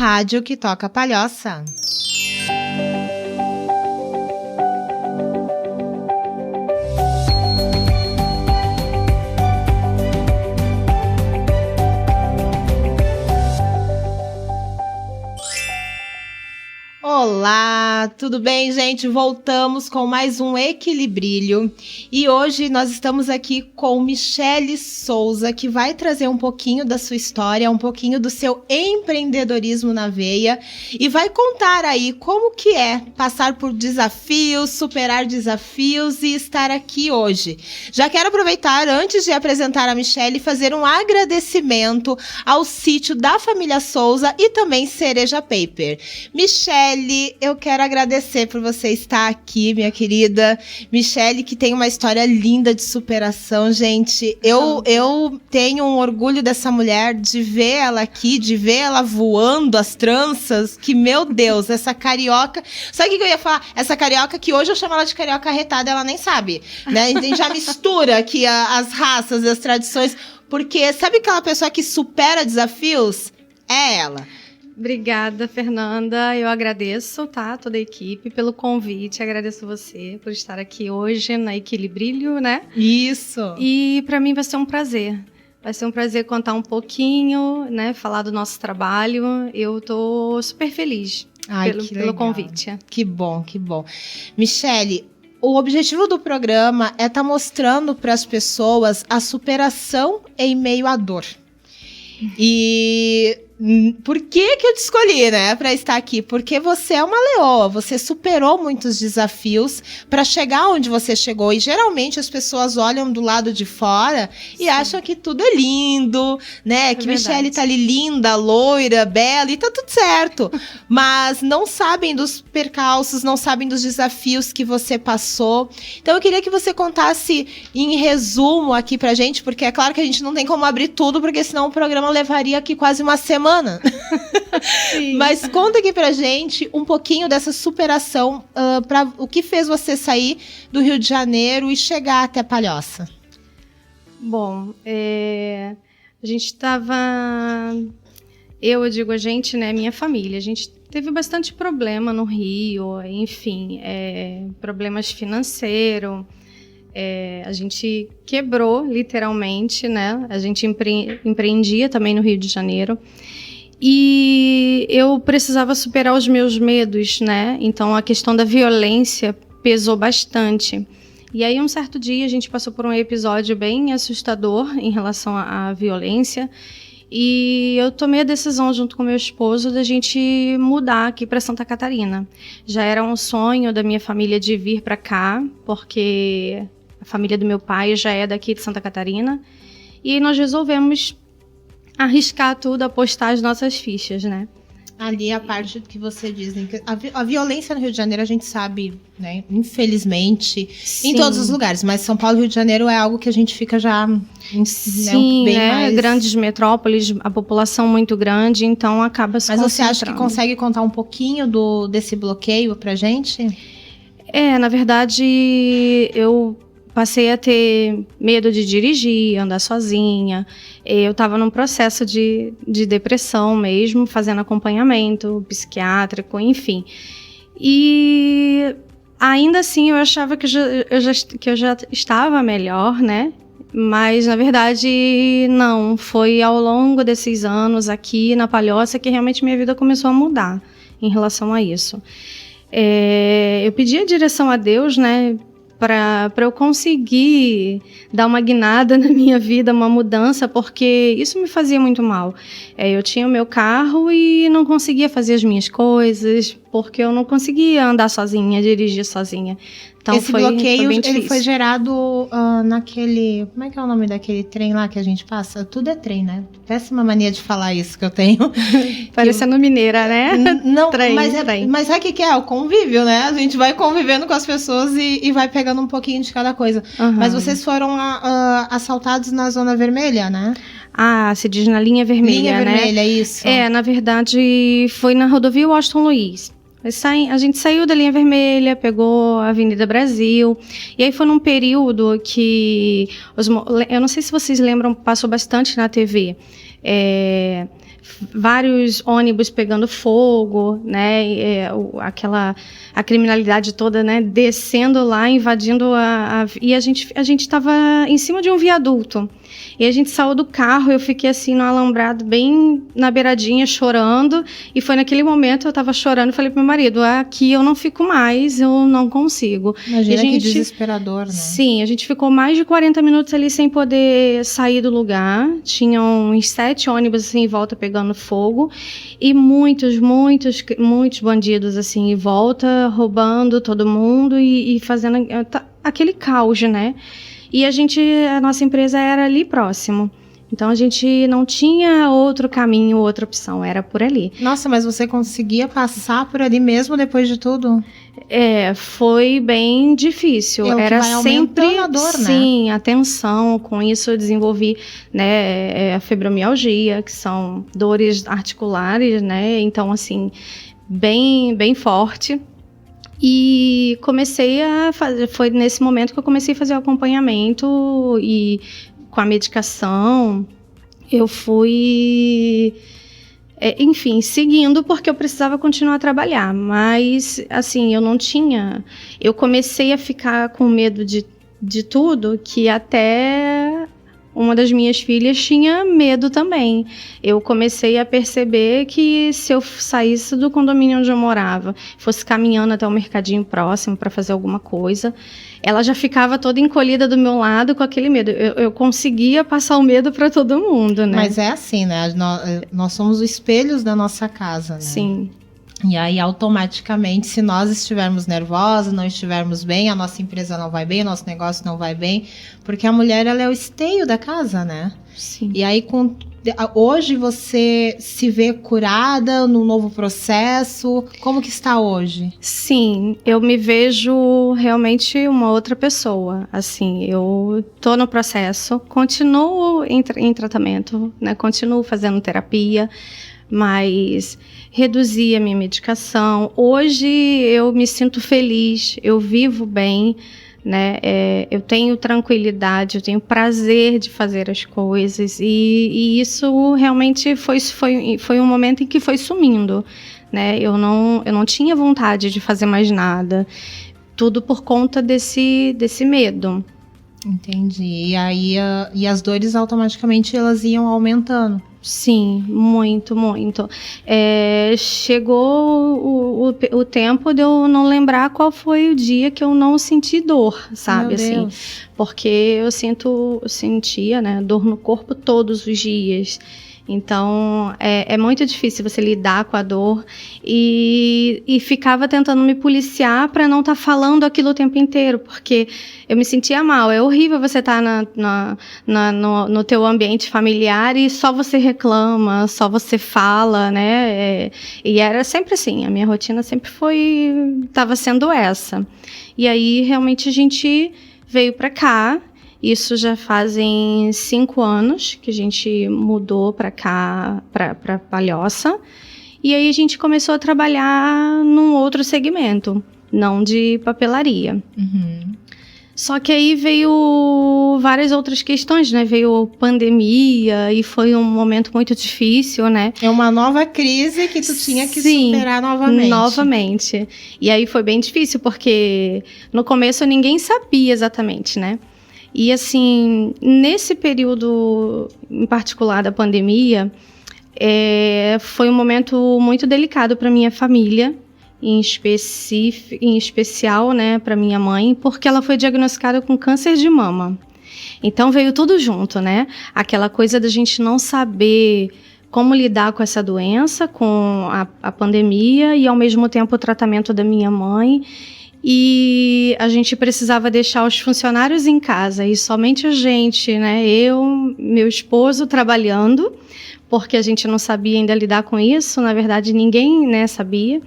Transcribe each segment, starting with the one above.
rádio que toca Palhoça. Olá, tudo bem, gente? Voltamos com mais um Equilibrilho e hoje nós estamos aqui com Michele Souza, que vai trazer um pouquinho da sua história, um pouquinho do seu empreendedorismo na veia e vai contar aí como que é passar por desafios, superar desafios e estar aqui hoje. Já quero aproveitar, antes de apresentar a Michele, fazer um agradecimento ao sítio da família Souza e também Cereja Paper. Michele, eu quero agradecer por você estar aqui, minha querida Michele, que tem uma história linda de superação, gente. Eu tenho um orgulho dessa mulher, de ver ela aqui, de ver ela voando as tranças, que, meu Deus, essa carioca... Sabe o que eu ia falar? Essa carioca, que hoje eu chamo ela de carioca arretada, ela nem sabe, né? A gente já mistura aqui as raças, as tradições, porque sabe aquela pessoa que supera desafios? É ela. Obrigada, Fernanda. Eu agradeço, tá, toda a equipe pelo convite. Agradeço você por estar aqui hoje na Equilibrilho, né? Isso. E para mim vai ser um prazer. Vai ser um prazer contar um pouquinho, né? Falar do nosso trabalho. Eu tô super feliz pelo convite. Que bom, que bom. Michele, o objetivo do programa é estar mostrando para as pessoas a superação em meio à dor. E por que eu te escolhi, né, para estar aqui? Porque você é uma leoa, você superou muitos desafios para chegar onde você chegou. E geralmente as pessoas olham do lado de fora e acham que tudo é lindo, né? Que Michele tá ali linda, loira, bela e tá tudo certo. Mas não sabem dos percalços, não sabem dos desafios que você passou. Então eu queria que você contasse em resumo aqui pra gente, porque é claro que a gente não tem como abrir tudo, porque senão o programa levaria aqui quase uma semana. Mas conta aqui pra gente um pouquinho dessa superação, para o que fez você sair do Rio de Janeiro e chegar até Palhoça. Bom, a gente estava... Eu digo a gente, né, minha família. A gente teve bastante problema no Rio, enfim, problemas financeiros. A gente quebrou, literalmente, né? A gente empreendia também no Rio de Janeiro. E eu precisava superar os meus medos, né? Então, a questão da violência pesou bastante. E aí, um certo dia, a gente passou por um episódio bem assustador em relação à violência. E eu tomei a decisão, junto com meu esposo, da gente mudar aqui para Santa Catarina. Já era um sonho da minha família de vir para cá, porque a família do meu pai já é daqui de Santa Catarina. E nós resolvemos arriscar tudo, apostar as nossas fichas, né? Ali a parte que você diz, né? A violência no Rio de Janeiro a gente sabe, né? Infelizmente, sim, em todos os lugares. Mas São Paulo e Rio de Janeiro é algo que a gente fica já... Sim, bem mais... grandes metrópoles, a população muito grande, então acaba se concentrando. Mas você acha que consegue contar um pouquinho desse bloqueio pra gente? Na verdade, eu passei a ter medo de dirigir, andar sozinha. Eu estava num processo de depressão mesmo, fazendo acompanhamento psiquiátrico, enfim. E ainda assim eu achava que eu já estava melhor, né? Mas, na verdade, não. Foi ao longo desses anos aqui na Palhoça que realmente minha vida começou a mudar em relação a isso. Eu pedi a direção a Deus, né? Para eu conseguir dar uma guinada na minha vida, uma mudança, porque isso me fazia muito mal. Eu tinha o meu carro e não conseguia fazer as minhas coisas, porque eu não conseguia andar sozinha, dirigir sozinha. Então, esse bloqueio, ele foi gerado naquele... Como é que é o nome daquele trem lá que a gente passa? Tudo é trem, né? Péssima mania de falar isso que eu tenho. Parecendo mineira, né? Não, trem, mas sabe o que é? O convívio, né? A gente vai convivendo com as pessoas e vai pegando um pouquinho de cada coisa. Uhum. Mas vocês foram assaltados na Zona Vermelha, né? Se diz na linha vermelha, né? Linha vermelha, isso. Na verdade, foi na rodovia Washington Luiz. A gente saiu da linha vermelha, pegou a Avenida Brasil, e aí foi num período que, eu não sei se vocês lembram, passou bastante na TV, vários ônibus pegando fogo, né? A criminalidade toda, né? Descendo lá, invadindo e a gente estava em cima de um viaduto. E a gente saiu do carro, eu fiquei assim no alambrado, bem na beiradinha, chorando. E foi naquele momento eu estava chorando e falei pro meu marido: aqui eu não fico mais, eu não consigo. Imagina que desesperador, né? Sim, a gente ficou mais de 40 minutos ali sem poder sair do lugar. Tinham uns 7 ônibus assim em volta pegando fogo. E muitos bandidos assim em volta, roubando todo mundo e fazendo aquele caos, né? E a nossa empresa era ali próximo. Então, a gente não tinha outro caminho, outra opção, era por ali. Nossa, mas você conseguia passar por ali mesmo depois de tudo? Foi bem difícil. Era sempre a dor, né? Sim, a tensão. Com isso eu desenvolvi, né, a fibromialgia, que são dores articulares, né? Então, assim, bem forte. E comecei a fazer, foi nesse momento que eu comecei a fazer o acompanhamento e com a medicação eu fui, enfim, seguindo porque eu precisava continuar a trabalhar, mas assim, eu comecei a ficar com medo de tudo, que até uma das minhas filhas tinha medo também. Eu comecei a perceber que se eu saísse do condomínio onde eu morava, fosse caminhando até o mercadinho próximo para fazer alguma coisa, ela já ficava toda encolhida do meu lado com aquele medo. Eu conseguia passar o medo para todo mundo, né? Mas é assim, né? Nós somos os espelhos da nossa casa, né? Sim. E aí, automaticamente, se nós estivermos nervosos, não estivermos bem, a nossa empresa não vai bem, o nosso negócio não vai bem, porque a mulher, ela é o esteio da casa, né? Sim. E aí, hoje você se vê curada num novo processo? Como que está hoje? Sim, eu me vejo realmente uma outra pessoa. Assim, eu tô no processo, continuo em tratamento, né? Continuo fazendo terapia, mas reduzi a minha medicação. Hoje eu me sinto feliz, eu vivo bem, né? Eu tenho tranquilidade, eu tenho prazer de fazer as coisas e isso realmente foi um momento em que foi sumindo, né? Eu não tinha vontade de fazer mais nada, tudo por conta desse medo. Entendi. E aí e as dores automaticamente elas iam aumentando. Sim, muito. Chegou o tempo de eu não lembrar qual foi o dia que eu não senti dor, sabe? Meu assim, Deus. porque eu sentia, né, dor no corpo todos os dias. Então, é muito difícil você lidar com a dor e ficava tentando me policiar para não estar falando aquilo o tempo inteiro, porque eu me sentia mal. É horrível você estar no teu ambiente familiar e só você reclama, só você fala, né? E era sempre assim, a minha rotina sempre estava sendo essa. E aí, realmente, a gente veio para cá. Isso já fazem 5 anos que a gente mudou para cá, para Palhoça. E aí a gente começou a trabalhar num outro segmento, não de papelaria. Uhum. Só que aí veio várias outras questões, né? Veio pandemia e foi um momento muito difícil, né? É uma nova crise que tu tinha que superar novamente. E aí foi bem difícil, porque no começo ninguém sabia exatamente, né? E assim, nesse período em particular da pandemia, foi um momento muito delicado para minha família, em especial, né, para minha mãe, porque ela foi diagnosticada com câncer de mama. Então veio tudo junto, né? Aquela coisa da gente não saber como lidar com essa doença, com a pandemia e ao mesmo tempo o tratamento da minha mãe. E a gente precisava deixar os funcionários em casa e somente a gente, né, eu, meu esposo trabalhando, porque a gente não sabia ainda lidar com isso, na verdade ninguém, né, sabia.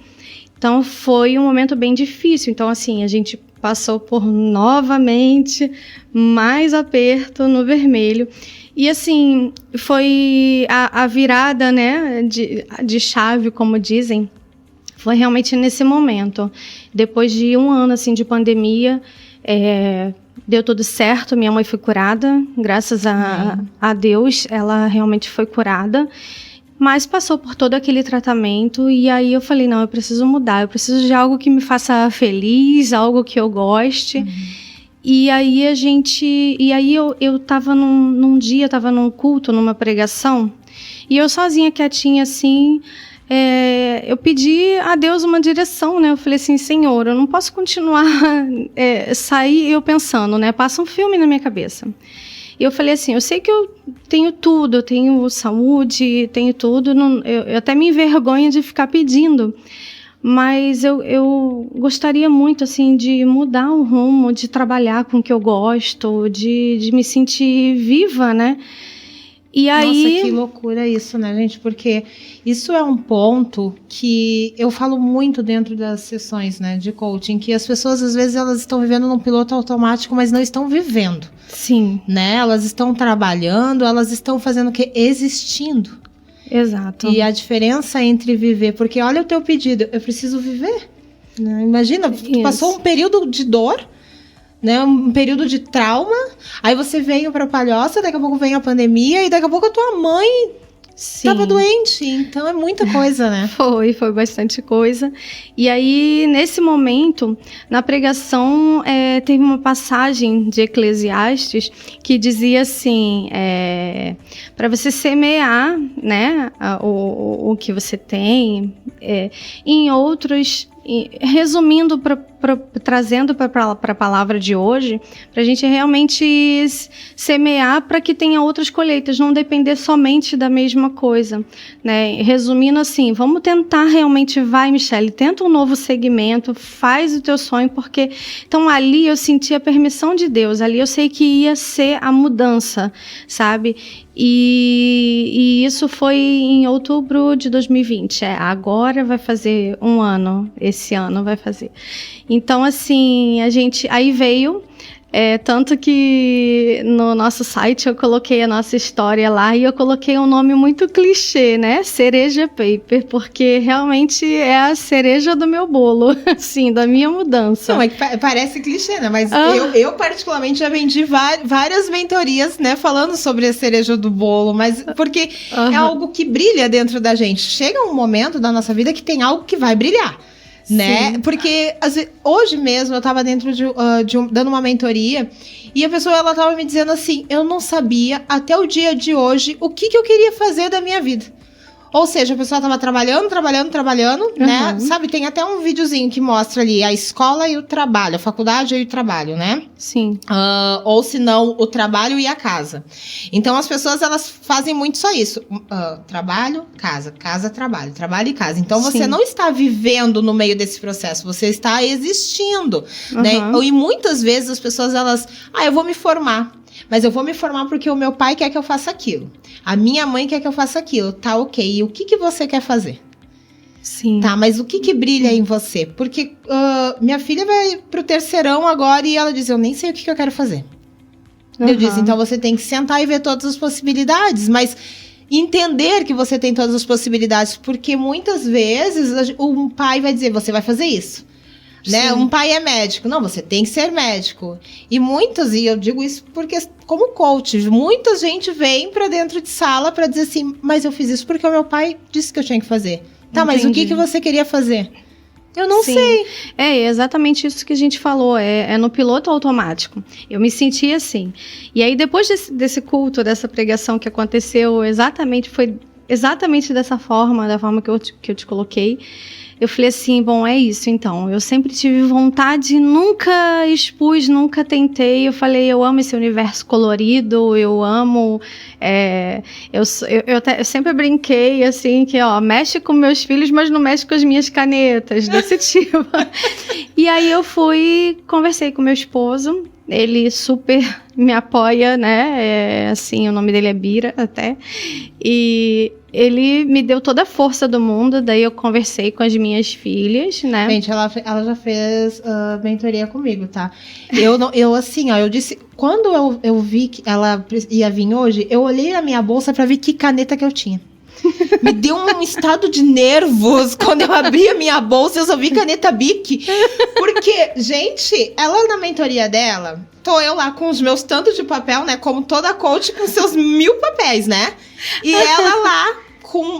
Então foi um momento bem difícil. Então assim, a gente passou por novamente mais aperto no vermelho. E assim, foi a virada, né, de chave, como dizem. Foi realmente nesse momento. Depois de 1 ano assim, de pandemia, deu tudo certo. Minha mãe foi curada, graças a Deus, ela realmente foi curada. mas passou por todo aquele tratamento e aí eu falei, não, eu preciso mudar, eu preciso de algo que me faça feliz, algo que eu goste. E aí eu tava num dia, eu tava num culto, numa pregação, e eu sozinha, quietinha assim, eu pedi a Deus uma direção, né? Eu falei assim, Senhor, eu não posso continuar, sair eu pensando, né? Passa um filme na minha cabeça. E eu falei assim, eu sei que eu tenho tudo, eu tenho saúde, tenho tudo, eu até me envergonho de ficar pedindo, mas eu gostaria muito, assim, de mudar o rumo, de trabalhar com o que eu gosto, de me sentir viva, né? E aí... Nossa, que loucura isso, né, gente? Porque isso é um ponto que eu falo muito dentro das sessões, né, de coaching, que as pessoas, às vezes, elas estão vivendo num piloto automático, mas não estão vivendo. Sim. Né? Elas estão trabalhando, elas estão fazendo o quê? Existindo. Exato. E a diferença entre viver, porque olha o teu pedido, eu preciso viver. Né? Imagina, tu passou um período de dor, né, um período de trauma, aí você veio pra Palhoça, daqui a pouco vem a pandemia e daqui a pouco a tua mãe estava doente, então é muita coisa, né? Foi bastante coisa. E aí, nesse momento, na pregação, teve uma passagem de Eclesiastes que dizia assim, para você semear, né, o que você tem, em outros... Resumindo, trazendo para a palavra de hoje, para a gente realmente semear para que tenha outras colheitas, não depender somente da mesma coisa, né? Resumindo assim, vamos tentar realmente, vai, Michele, tenta um novo segmento, faz o teu sonho, porque então ali eu senti a permissão de Deus, ali eu sei que ia ser a mudança, sabe? E isso foi em outubro de 2020. Agora vai fazer um ano, esse ano vai fazer. Então, assim, a gente aí veio. Tanto que no nosso site eu coloquei a nossa história lá e eu coloquei um nome muito clichê, né? Cereja Paper, porque realmente é a cereja do meu bolo, assim, da minha mudança. Não, é que parece clichê, né? Mas eu particularmente já vendi várias mentorias, né? Falando sobre a cereja do bolo, mas porque é algo que brilha dentro da gente. Chega um momento da nossa vida que tem algo que vai brilhar. Né? Sim. Porque hoje mesmo eu tava dentro dando uma mentoria e a pessoa ela tava me dizendo assim, eu não sabia até o dia de hoje o que eu queria fazer da minha vida. Ou seja, a pessoa tava trabalhando, né? Sabe, tem até um videozinho que mostra ali a escola e o trabalho, a faculdade e o trabalho, né? Sim. Ou se não, o trabalho e a casa. Então, as pessoas, elas fazem muito só isso. Trabalho, casa, trabalho e casa. Então, você não está vivendo no meio desse processo, você está existindo, né? E muitas vezes as pessoas, elas... eu vou me formar. Mas eu vou me formar porque o meu pai quer que eu faça aquilo. A minha mãe quer que eu faça aquilo. Tá, ok. E o que você quer fazer? Sim. Tá, mas o que brilha em você? Porque minha filha vai pro terceirão agora e ela diz, eu nem sei o que eu quero fazer. Eu disse, então você tem que sentar e ver todas as possibilidades, mas entender que você tem todas as possibilidades, porque muitas vezes um pai vai dizer, você vai fazer isso. Né? Um pai é médico. Não, você tem que ser médico. E eu digo isso porque, como coach, muita gente vem pra dentro de sala pra dizer assim, mas eu fiz isso porque o meu pai disse que eu tinha que fazer. Tá, entendi. Mas o que você queria fazer? Eu não sei. É exatamente isso que a gente falou, é no piloto automático. Eu me senti assim. E aí, depois desse culto, dessa pregação que aconteceu, foi exatamente dessa forma, da forma que eu te coloquei. Eu falei assim, bom, é isso então. Eu sempre tive vontade, nunca expus, nunca tentei. Eu falei, eu amo esse universo colorido, eu amo... Eu sempre brinquei assim, que mexe com meus filhos, mas não mexe com as minhas canetas, desse tipo. E aí eu conversei com meu esposo, ele super me apoia, né? Assim, o nome dele é Bira até. E ele me deu toda a força do mundo, daí eu conversei com as minhas filhas, né? Gente, ela já fez mentoria comigo, tá? Eu disse, quando eu vi que ela ia vir hoje, eu olhei na minha bolsa pra ver que caneta que eu tinha. Me deu um estado de nervos quando eu abri a minha bolsa, eu só vi caneta Bic. Porque, gente, ela na mentoria dela, tô eu lá com os meus tantos de papel, né? Como toda coach com seus 1000 papéis, né? E ela lá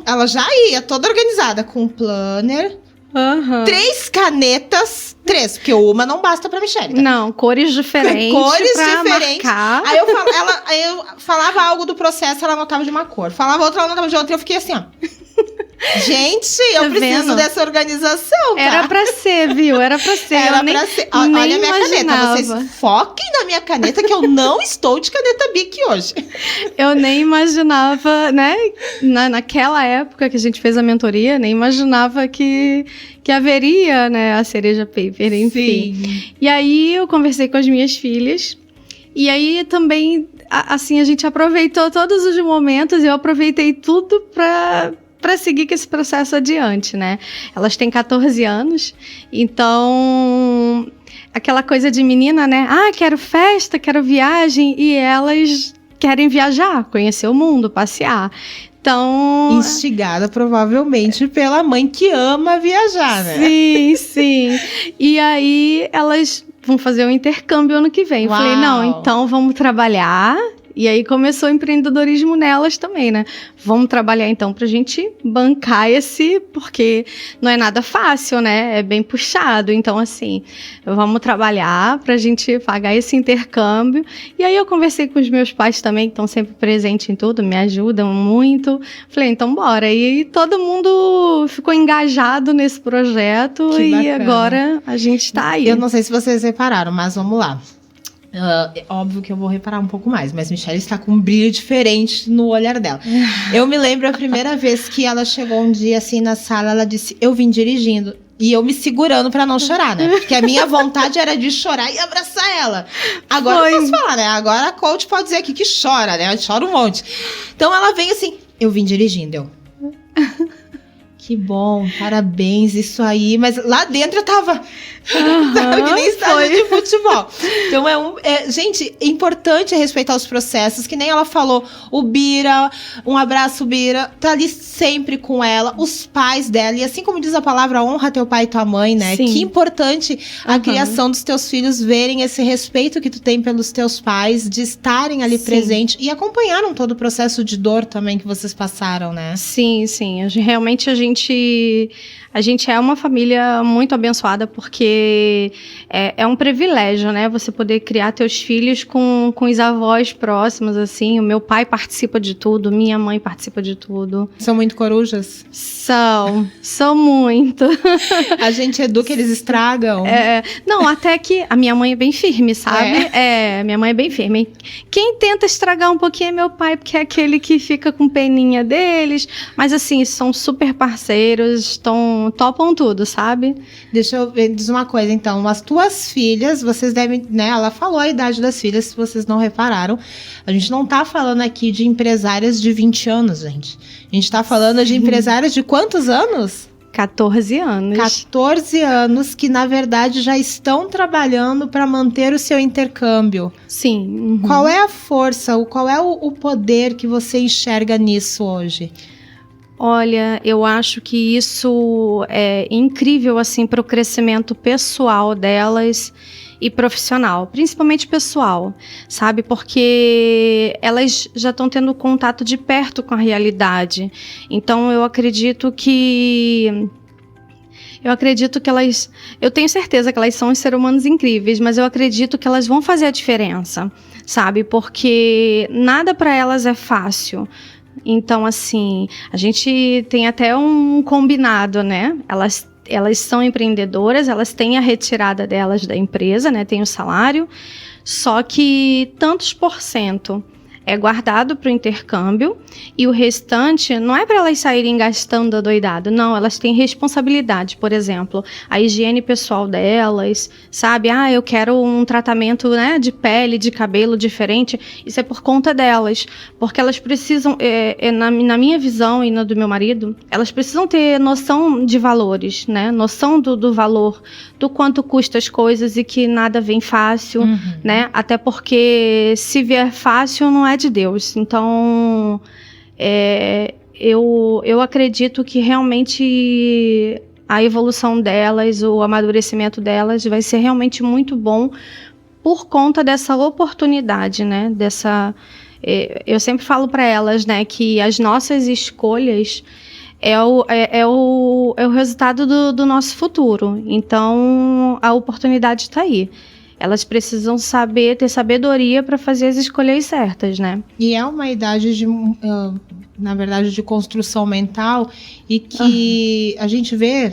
Ela já ia toda organizada, com planner, 3 canetas, 3, porque uma não basta pra Michelle. Tá? Não, cores diferentes. Cores pra diferentes. Marcar. Aí eu falava algo do processo, ela anotava de uma cor. Falava outra, ela anotava de outra. E eu fiquei assim, ó. Gente, eu preciso dessa organização, tá? Era pra ser, viu? Era pra ser. Era pra ser. Olha a minha caneta. Vocês foquem na minha caneta, que eu não estou de caneta Bic hoje. Eu nem imaginava, né? Naquela época que a gente fez a mentoria, nem imaginava que haveria, né, a Cereja Paper, enfim. Sim. E aí eu conversei com as minhas filhas. E aí também, assim, a gente aproveitou todos os momentos. Eu aproveitei tudo pra seguir com esse processo adiante, né? Elas têm 14 anos, então aquela coisa de menina, né? Ah, quero festa, quero viagem, e elas querem viajar, conhecer o mundo, passear. Então, instigada provavelmente pela mãe que ama viajar, né? Sim, sim. E aí elas vão fazer um intercâmbio ano que vem. Eu falei, não, então vamos trabalhar. E aí começou o empreendedorismo nelas também, né? Vamos trabalhar então pra gente bancar porque não é nada fácil, né? É bem puxado. Então, assim, vamos trabalhar pra gente pagar esse intercâmbio. E aí eu conversei com os meus pais também, que estão sempre presentes em tudo, me ajudam muito. Falei, então bora. E todo mundo ficou engajado nesse projeto. Que bacana. E agora a gente tá aí. Eu não sei se vocês repararam, mas vamos lá. Óbvio que eu vou reparar um pouco mais, mas Michelle está com um brilho diferente no olhar dela. Eu me lembro a primeira vez que ela chegou um dia assim na sala, ela disse, eu vim dirigindo. E eu me segurando pra não chorar, né? Porque a minha vontade era de chorar e abraçar ela. Agora eu posso falar, né? Agora a coach pode dizer aqui que chora, né? Chora um monte. Então ela vem assim, eu vim dirigindo, Que bom, parabéns, isso aí. Mas lá dentro eu tava que nem estádio de futebol. Então gente, é importante respeitar os processos, que nem ela falou, o Bira, um abraço, Bira, tá ali sempre com ela, os pais dela, e assim como diz a palavra, honra teu pai e tua mãe, né? Sim. Que importante a criação dos teus filhos verem esse respeito que tu tem pelos teus pais, de estarem ali presente e acompanharam todo o processo de dor também que vocês passaram, né? Sim, sim. Realmente a gente é uma família muito abençoada, porque é um privilégio, né? Você poder criar teus filhos com os avós próximos, assim. O meu pai participa de tudo, minha mãe participa de tudo. São muito corujas? São muito. A gente educa, eles estragam. Não, até que a minha mãe é bem firme, sabe? Minha mãe é bem firme. Quem tenta estragar um pouquinho é meu pai, porque é aquele que fica com peninha deles. Mas assim, são super parceiros, topam tudo, sabe? Deixa eu ver, diz uma coisa então, as tuas filhas, vocês devem, né, ela falou a idade das filhas, se vocês não repararam, a gente não tá falando aqui de empresárias de 20 anos, gente. A gente tá falando de empresárias de quantos anos? 14 anos. 14 anos que, na verdade, já estão trabalhando para manter o seu intercâmbio. Sim. Uhum. Qual é a força, qual é o poder que você enxerga nisso hoje? Olha, eu acho que isso é incrível, assim, para o crescimento pessoal delas e profissional, principalmente pessoal, sabe? Porque elas já estão tendo contato de perto com a realidade. Então, eu acredito que elas... Eu tenho certeza que elas são seres humanos incríveis, mas eu acredito que elas vão fazer a diferença, sabe? Porque nada para elas é fácil. Então, assim, a gente tem até um combinado, né? Elas são empreendedoras, elas têm a retirada delas da empresa, né? Tem o salário, só que tantos % é guardado para o intercâmbio e o restante não é para elas saírem gastando adoidado, não, elas têm responsabilidade, por exemplo, a higiene pessoal delas, sabe? Eu quero um tratamento, né, de pele, de cabelo diferente, isso é por conta delas, porque elas precisam, na minha visão e na do meu marido, elas precisam ter noção de valores, né, noção do valor, do quanto custa as coisas e que nada vem fácil, né, até porque se vier fácil não é de Deus. Então, eu acredito que realmente a evolução delas, o amadurecimento delas vai ser realmente muito bom por conta dessa oportunidade, né? Eu sempre falo para elas, né, que as nossas escolhas é o resultado do nosso futuro. Então, a oportunidade está aí. Elas precisam ter sabedoria para fazer as escolhas certas, né? E é uma idade na verdade, de construção mental, e que a gente vê,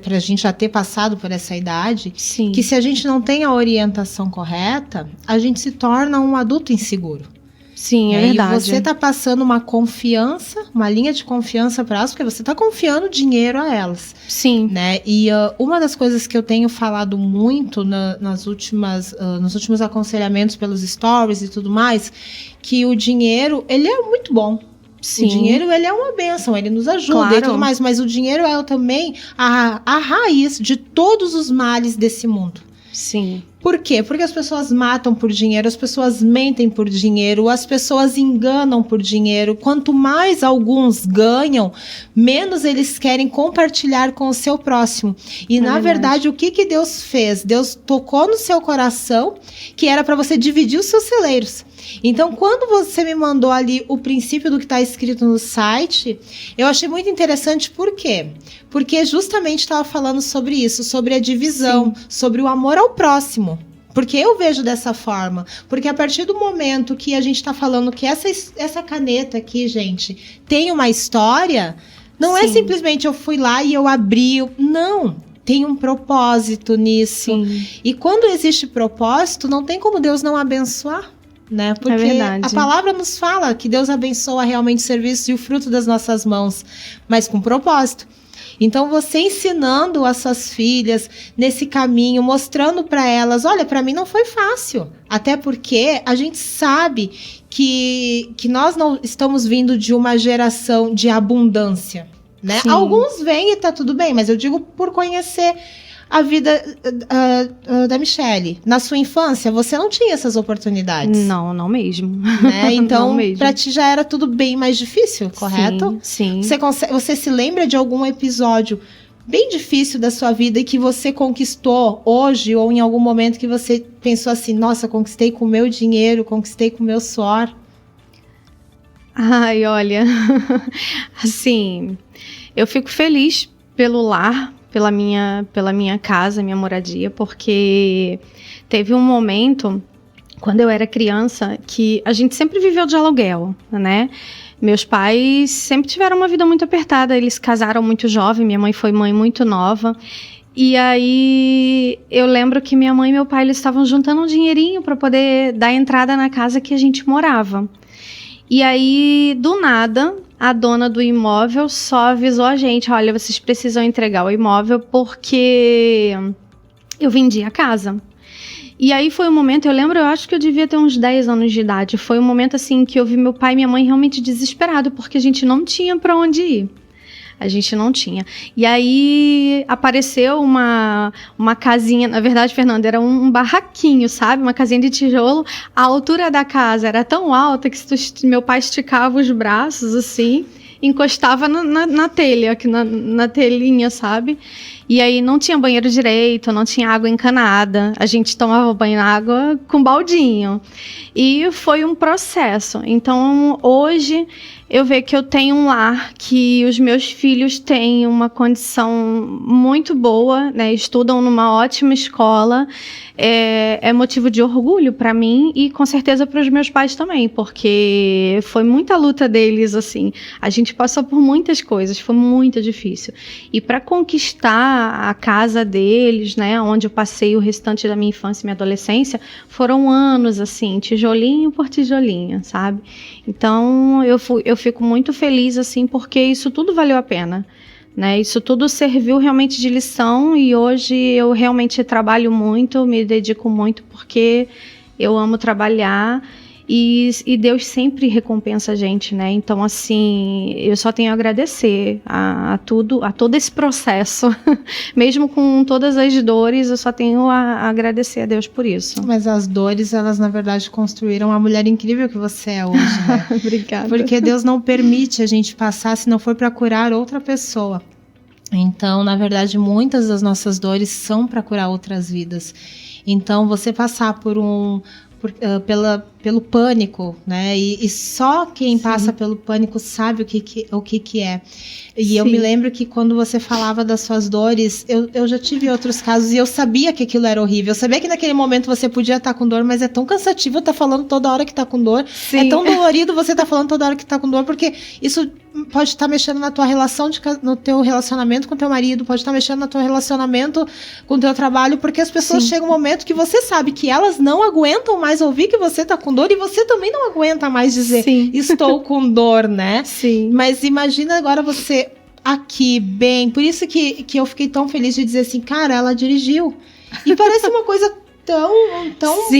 pra gente já ter passado por essa idade, Sim. Que se a gente não tem a orientação correta, a gente se torna um adulto inseguro. Sim, é verdade. E você tá passando uma confiança, uma linha de confiança para elas, porque você tá confiando dinheiro a elas. Sim. Né? E uma das coisas que eu tenho falado muito nos últimos aconselhamentos pelos stories e tudo mais, que o dinheiro, ele é muito bom. Sim. O dinheiro, ele é uma bênção, ele nos ajuda, claro, e tudo mais, mas o dinheiro é também a raiz de todos os males desse mundo. Sim. Por quê? Porque as pessoas matam por dinheiro, as pessoas mentem por dinheiro, as pessoas enganam por dinheiro. Quanto mais alguns ganham, menos eles querem compartilhar com o seu próximo. E, na verdade, o que Deus fez? Deus tocou no seu coração que era para você dividir os seus celeiros. Então, quando você me mandou ali o princípio do que está escrito no site, eu achei muito interessante. Por quê? Porque justamente estava falando sobre isso, sobre a divisão, sim, sobre o amor ao próximo. Porque eu vejo dessa forma. Porque a partir do momento que a gente está falando que essa caneta aqui, gente, tem uma história, não, sim, é simplesmente eu fui lá e eu abri. Não. Tem um propósito nisso. Sim. E quando existe propósito, não tem como Deus não abençoar. Né? Porque a palavra nos fala que Deus abençoa realmente o serviço e o fruto das nossas mãos, mas com propósito. Então, você ensinando as suas filhas nesse caminho, mostrando para elas, olha, para mim não foi fácil. Até porque a gente sabe que nós não estamos vindo de uma geração de abundância, né? Alguns vêm e tá tudo bem, mas eu digo por conhecer a vida da Michele. Na sua infância, você não tinha essas oportunidades. Não mesmo. Né? Então, pra ti já era tudo bem mais difícil, correto? Sim. Você se lembra de algum episódio bem difícil da sua vida e que você conquistou hoje, ou em algum momento que você pensou assim, nossa, conquistei com o meu dinheiro, conquistei com o meu suor? Ai, olha, assim, eu fico feliz pelo lar, pela minha casa, minha moradia, porque teve um momento, quando eu era criança, que a gente sempre viveu de aluguel, né? Meus pais sempre tiveram uma vida muito apertada, eles casaram muito jovem, minha mãe foi mãe muito nova, e aí eu lembro que minha mãe e meu pai, eles estavam juntando um dinheirinho para poder dar entrada na casa que a gente morava. E aí, do nada, a dona do imóvel só avisou a gente, olha, vocês precisam entregar o imóvel porque eu vendi a casa. E aí foi um momento, eu acho que eu devia ter uns 10 anos de idade, foi um momento assim que eu vi meu pai e minha mãe realmente desesperados, porque a gente não tinha para onde ir. A gente não tinha. E aí apareceu uma casinha, na verdade, Fernanda, era um barraquinho, sabe? Uma casinha de tijolo. A altura da casa era tão alta que meu pai esticava os braços assim, encostava na telha, aqui na telhinha, sabe? E aí não tinha banheiro direito, não tinha água encanada. A gente tomava banho na água com baldinho. E foi um processo. Então, hoje, eu vejo que eu tenho um lar, que os meus filhos têm uma condição muito boa, né? Estudam numa ótima escola. É motivo de orgulho para mim e, com certeza, para os meus pais também, porque foi muita luta deles, assim. A gente passou por muitas coisas, foi muito difícil. E para conquistar a casa deles, né, onde eu passei o restante da minha infância e minha adolescência, foram anos, assim, tijolinho por tijolinho, sabe? Então, eu fico muito feliz, assim, porque isso tudo valeu a pena, né? Isso tudo serviu realmente de lição e hoje eu realmente trabalho muito, me dedico muito, porque eu amo trabalhar. E Deus sempre recompensa a gente, né? Então, assim, eu só tenho a agradecer a todo esse processo. Mesmo com todas as dores, eu só tenho a agradecer a Deus por isso. Mas as dores, elas, na verdade, construíram a mulher incrível que você é hoje, né? Obrigada. Porque Deus não permite a gente passar se não for para curar outra pessoa. Então, na verdade, muitas das nossas dores são para curar outras vidas. Então, você passar por pelo pânico, né? E só quem passa pelo pânico sabe o que é. E eu me lembro que quando você falava das suas dores, eu já tive outros casos e eu sabia que aquilo era horrível. Eu sabia que naquele momento você podia estar com dor, mas é tão cansativo estar falando toda hora que tá com dor. Sim. É tão dolorido você estar falando toda hora que tá com dor, porque isso pode estar mexendo na tua relação, no teu relacionamento com teu marido, pode estar mexendo no teu relacionamento com o teu trabalho, porque as pessoas chegam um momento que você sabe que elas não aguentam mais ouvir que você tá com dor e você também não aguenta mais dizer estou com dor, né? Sim. Mas imagina agora você aqui, bem, por isso que eu fiquei tão feliz de dizer assim, cara, ela dirigiu. E parece uma coisa tão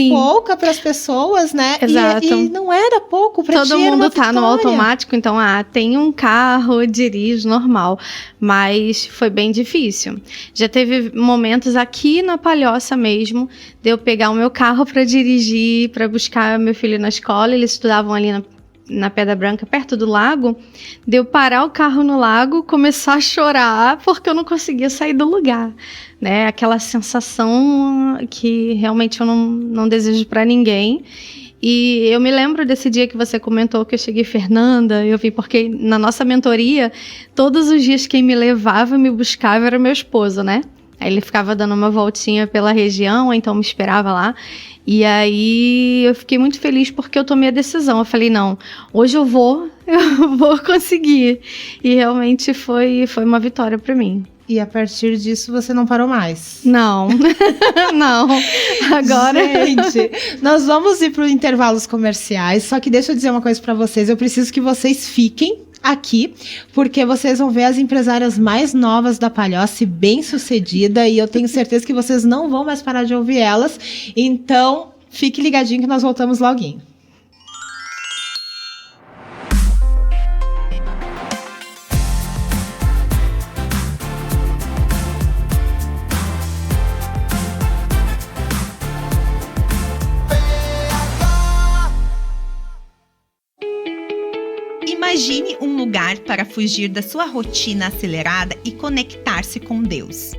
pouca para as pessoas, né? Exato. E não era pouco para ti. Todo mundo tá no automático, então, tem um carro, dirijo, normal. Mas foi bem difícil. Já teve momentos aqui na Palhoça mesmo, de eu pegar o meu carro para dirigir, para buscar meu filho na escola. Eles estudavam ali na Pedra Branca, perto do lago, de eu parar o carro no lago, começar a chorar porque eu não conseguia sair do lugar, né? Aquela sensação que realmente eu não desejo para ninguém. E eu me lembro desse dia que você comentou que eu cheguei, Fernanda, eu vi porque na nossa mentoria, todos os dias quem me levava e me buscava era meu esposo, né? Aí ele ficava dando uma voltinha pela região, então me esperava lá. E aí eu fiquei muito feliz porque eu tomei a decisão. Eu falei, não, hoje eu vou conseguir. E realmente foi uma vitória para mim. E a partir disso você não parou mais? Não, não. Agora... Gente, nós vamos ir para os intervalos comerciais, só que deixa eu dizer uma coisa para vocês. Eu preciso que vocês fiquem aqui, porque vocês vão ver as empresárias mais novas da Palhoça, bem-sucedida, e eu tenho certeza que vocês não vão mais parar de ouvir elas. Então, fique ligadinho que nós voltamos loguinho. Imagine um lugar para fugir da sua rotina acelerada e conectar-se com Deus.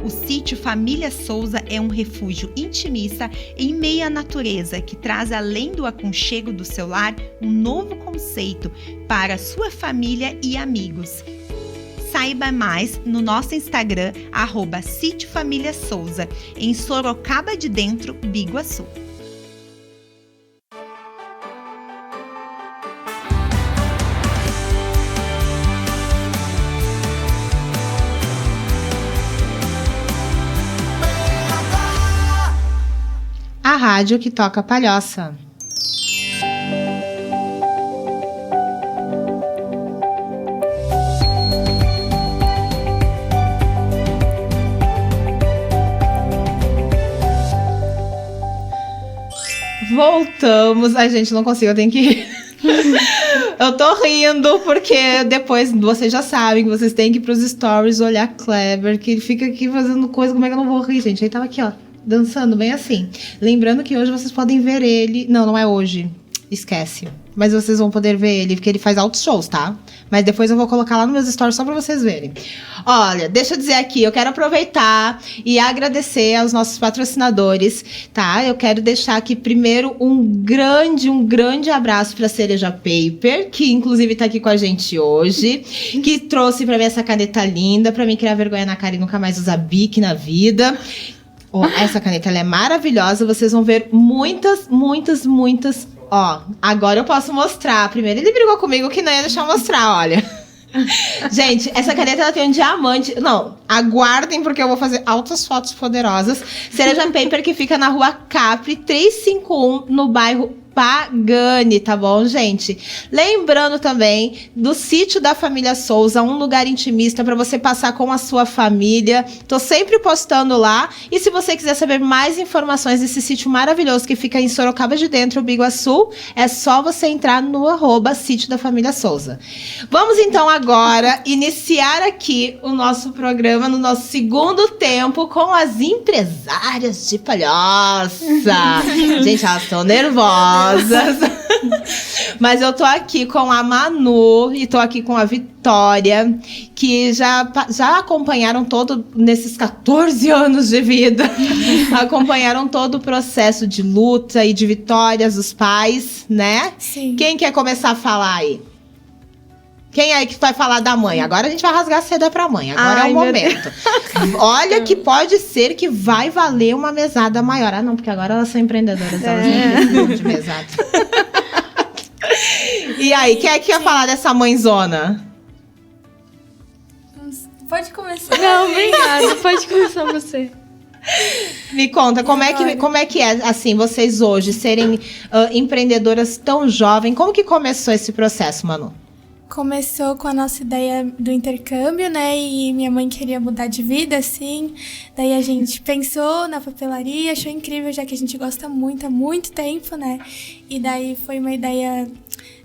O sítio Família Souza é um refúgio intimista em meio à natureza que traz, além do aconchego do seu lar, um novo conceito para sua família e amigos. Saiba mais no nosso Instagram, @Sítio Família Souza, em Sorocaba de Dentro, Biguaçu. A rádio que toca Palhoça. Voltamos. Ai, gente, não consigo, eu tenho que ir. Eu tô rindo porque depois vocês já sabem que vocês têm que ir pros stories olhar Kleber, que ele fica aqui fazendo coisa, como é que eu não vou rir, gente? Ele tava aqui, ó, dançando bem assim. Lembrando que hoje vocês podem ver ele... Não é hoje. Esquece. Mas vocês vão poder ver ele, porque ele faz altos shows, tá? Mas depois eu vou colocar lá nos meus stories só pra vocês verem. Olha, deixa eu dizer aqui, eu quero aproveitar e agradecer aos nossos patrocinadores, tá? Eu quero deixar aqui primeiro um grande abraço pra Cereja Paper, que inclusive tá aqui com a gente hoje, que trouxe pra mim essa caneta linda, pra mim criar vergonha na cara e nunca mais usar Bic na vida. Essa caneta, ela é maravilhosa, vocês vão ver muitas. Ó, agora eu posso mostrar. Primeiro ele brigou comigo que não ia deixar eu mostrar, olha. Gente, essa caneta ela tem um diamante. Não, aguardem porque eu vou fazer altas fotos poderosas. Cereja Paper, que fica na rua Capri 351, no bairro Pagani, tá bom, gente? Lembrando também do sítio da Família Souza, um lugar intimista para você passar com a sua família. Tô sempre postando lá. E se você quiser saber mais informações desse sítio maravilhoso que fica em Sorocaba de Dentro, Biguaçu, é só você entrar no @Sítio da Família Souza. Vamos então agora iniciar aqui o nosso programa programa no nosso segundo tempo com as empresárias de Palhoça. Gente, elas estão nervosas. Mas eu tô aqui com a Manu e tô aqui com a Vitória, que já acompanharam nesses 14 anos de vida, acompanharam todo o processo de luta e de vitórias dos pais, né? Sim. Quem quer começar a falar aí? Quem é que vai falar da mãe? Agora a gente vai rasgar a seda pra mãe. Agora é o momento. Olha que pode ser que vai valer uma mesada maior. Ah, não, porque agora elas são empreendedoras. Elas não precisam de mesada. E aí, quem é que quer falar dessa mãezona? Pode começar. Não, obrigada. Pode começar você. Me conta, como é que é, assim, vocês hoje serem empreendedoras tão jovens? Como que começou esse processo, Manu? Começou com a nossa ideia do intercâmbio, né? E minha mãe queria mudar de vida, assim. Daí a gente pensou na papelaria, achou incrível, já que a gente gosta muito, há muito tempo, né? E daí foi uma ideia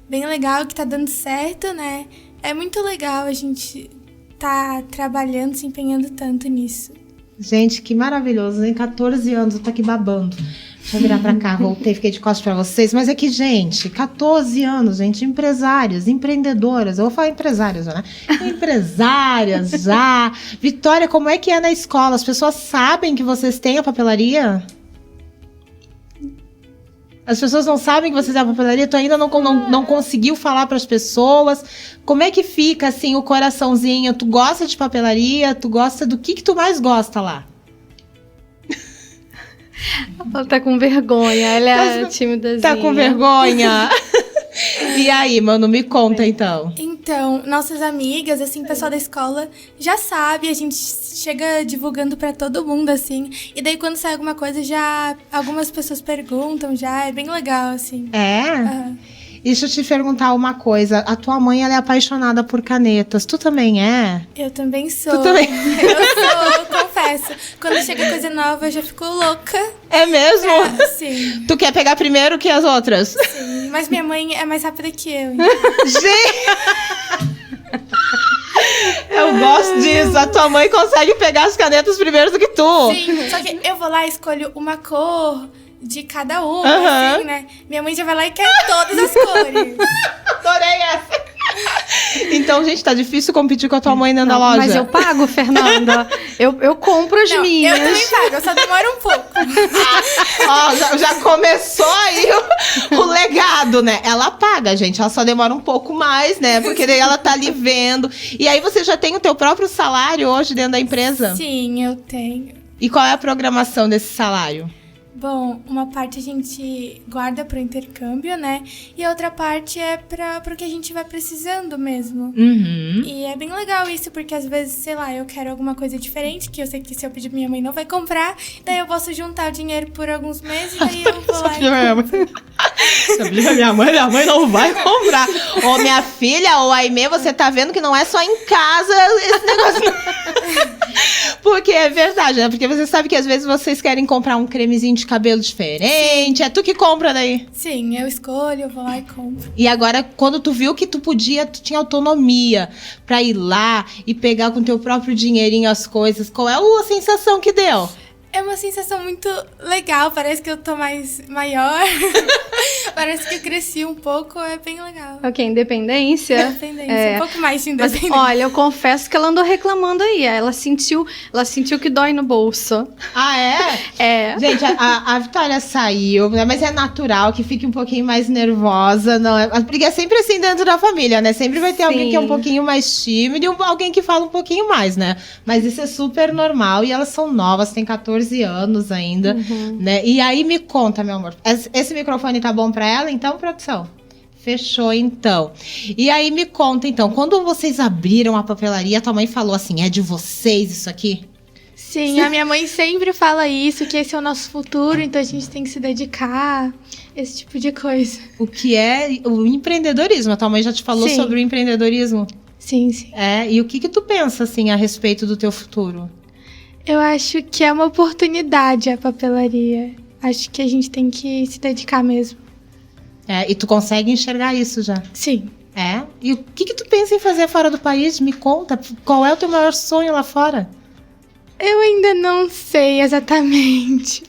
bem legal, que tá dando certo, né? É muito legal a gente tá trabalhando, se empenhando tanto nisso. Gente, que maravilhoso, em 14 anos, eu tô aqui babando. Deixa eu virar pra cá, voltei, fiquei de costas pra vocês. Mas é que, gente, 14 anos, gente, empresárias, empreendedoras. Eu vou falar empresárias, né? Empresárias já. Vitória, como é que é na escola? As pessoas sabem que vocês têm a papelaria? As pessoas não sabem que vocês têm a papelaria? Tu ainda não conseguiu falar pras pessoas? Como é que fica, assim, o coraçãozinho? Tu gosta de papelaria? Tu gosta do que tu mais gosta lá? Ela tá com vergonha, ela é tímidazinha. Tá com vergonha? E aí, Manu, me conta então. Então, nossas amigas, assim, o pessoal da escola já sabe, a gente chega divulgando pra todo mundo, assim. E daí, quando sai alguma coisa, já algumas pessoas perguntam, já é bem legal, assim. É? Uhum. Deixa eu te perguntar uma coisa. A tua mãe, ela é apaixonada por canetas. Tu também é? Eu também sou. Tu também? Eu sou, confesso. Quando chega coisa nova, eu já fico louca. É mesmo? É, sim. Tu quer pegar primeiro que as outras? Sim, mas minha mãe é mais rápida que eu. Gente! Eu gosto disso. A tua mãe consegue pegar as canetas primeiro do que tu. Sim, só que eu vou lá e escolho uma cor de cada uma, assim, né? Minha mãe já vai lá e quer todas as cores. Adorei essa. Então, gente, tá difícil competir com a tua mãe dentro da loja. Mas eu pago, Fernanda. Eu compro as minhas. Eu também pago, eu só demoro um pouco. Ó, já começou aí o legado, né? Ela paga, gente. Ela só demora um pouco mais, né? Porque daí ela tá ali vendo. E aí você já tem o teu próprio salário hoje dentro da empresa? Sim, eu tenho. E qual é a programação desse salário? Bom, uma parte a gente guarda pro intercâmbio, né? E a outra parte é pro que a gente vai precisando mesmo. Uhum. E é bem legal isso, porque às vezes, sei lá, eu quero alguma coisa diferente, que eu sei que se eu pedir pra minha mãe não vai comprar, daí eu posso juntar o dinheiro por alguns meses, daí eu vou lá Se eu pedir pra minha mãe não vai comprar. Ô, minha filha, ô, Aimee, você tá vendo que não é só em casa esse negócio. Porque é verdade, né? Porque você sabe que às vezes vocês querem comprar um cremezinho de cabelo diferente. Sim. É tu que compra daí? Sim, eu escolho, eu vou lá e compro. E agora, quando tu viu que tu tinha autonomia pra ir lá e pegar com teu próprio dinheirinho as coisas, qual é a sensação que deu? É uma sensação muito legal, parece que eu tô maior. Parece que eu cresci um pouco, é bem legal. Ok, independência? Independência, um pouco mais de independência. Mas, olha, eu confesso que ela andou reclamando aí. Ela sentiu que dói no bolso. Ah, é? É. Gente, a Vitória saiu, né? Mas é natural que fique um pouquinho mais nervosa. Não é? Porque é sempre assim dentro da família, né? Sempre vai ter alguém que é um pouquinho mais tímido e alguém que fala um pouquinho mais, né? Mas isso é super normal e elas são novas, têm 14 anos ainda, né? E aí me conta, meu amor, esse microfone tá bom pra ela, então, produção? Fechou, então. E aí me conta, então, quando vocês abriram a papelaria, tua mãe falou assim, é de vocês isso aqui? Sim, a minha mãe sempre fala isso, que esse é o nosso futuro, então a gente tem que se dedicar, esse tipo de coisa. O que é o empreendedorismo? A tua mãe já te falou sobre o empreendedorismo? Sim, sim. É, e o que tu pensa, assim, a respeito do teu futuro? Eu acho que é uma oportunidade a papelaria. Acho que a gente tem que se dedicar mesmo. É, e tu consegue enxergar isso já? Sim. É? E o que tu pensa em fazer fora do país? Me conta. Qual é o teu maior sonho lá fora? Eu ainda não sei exatamente.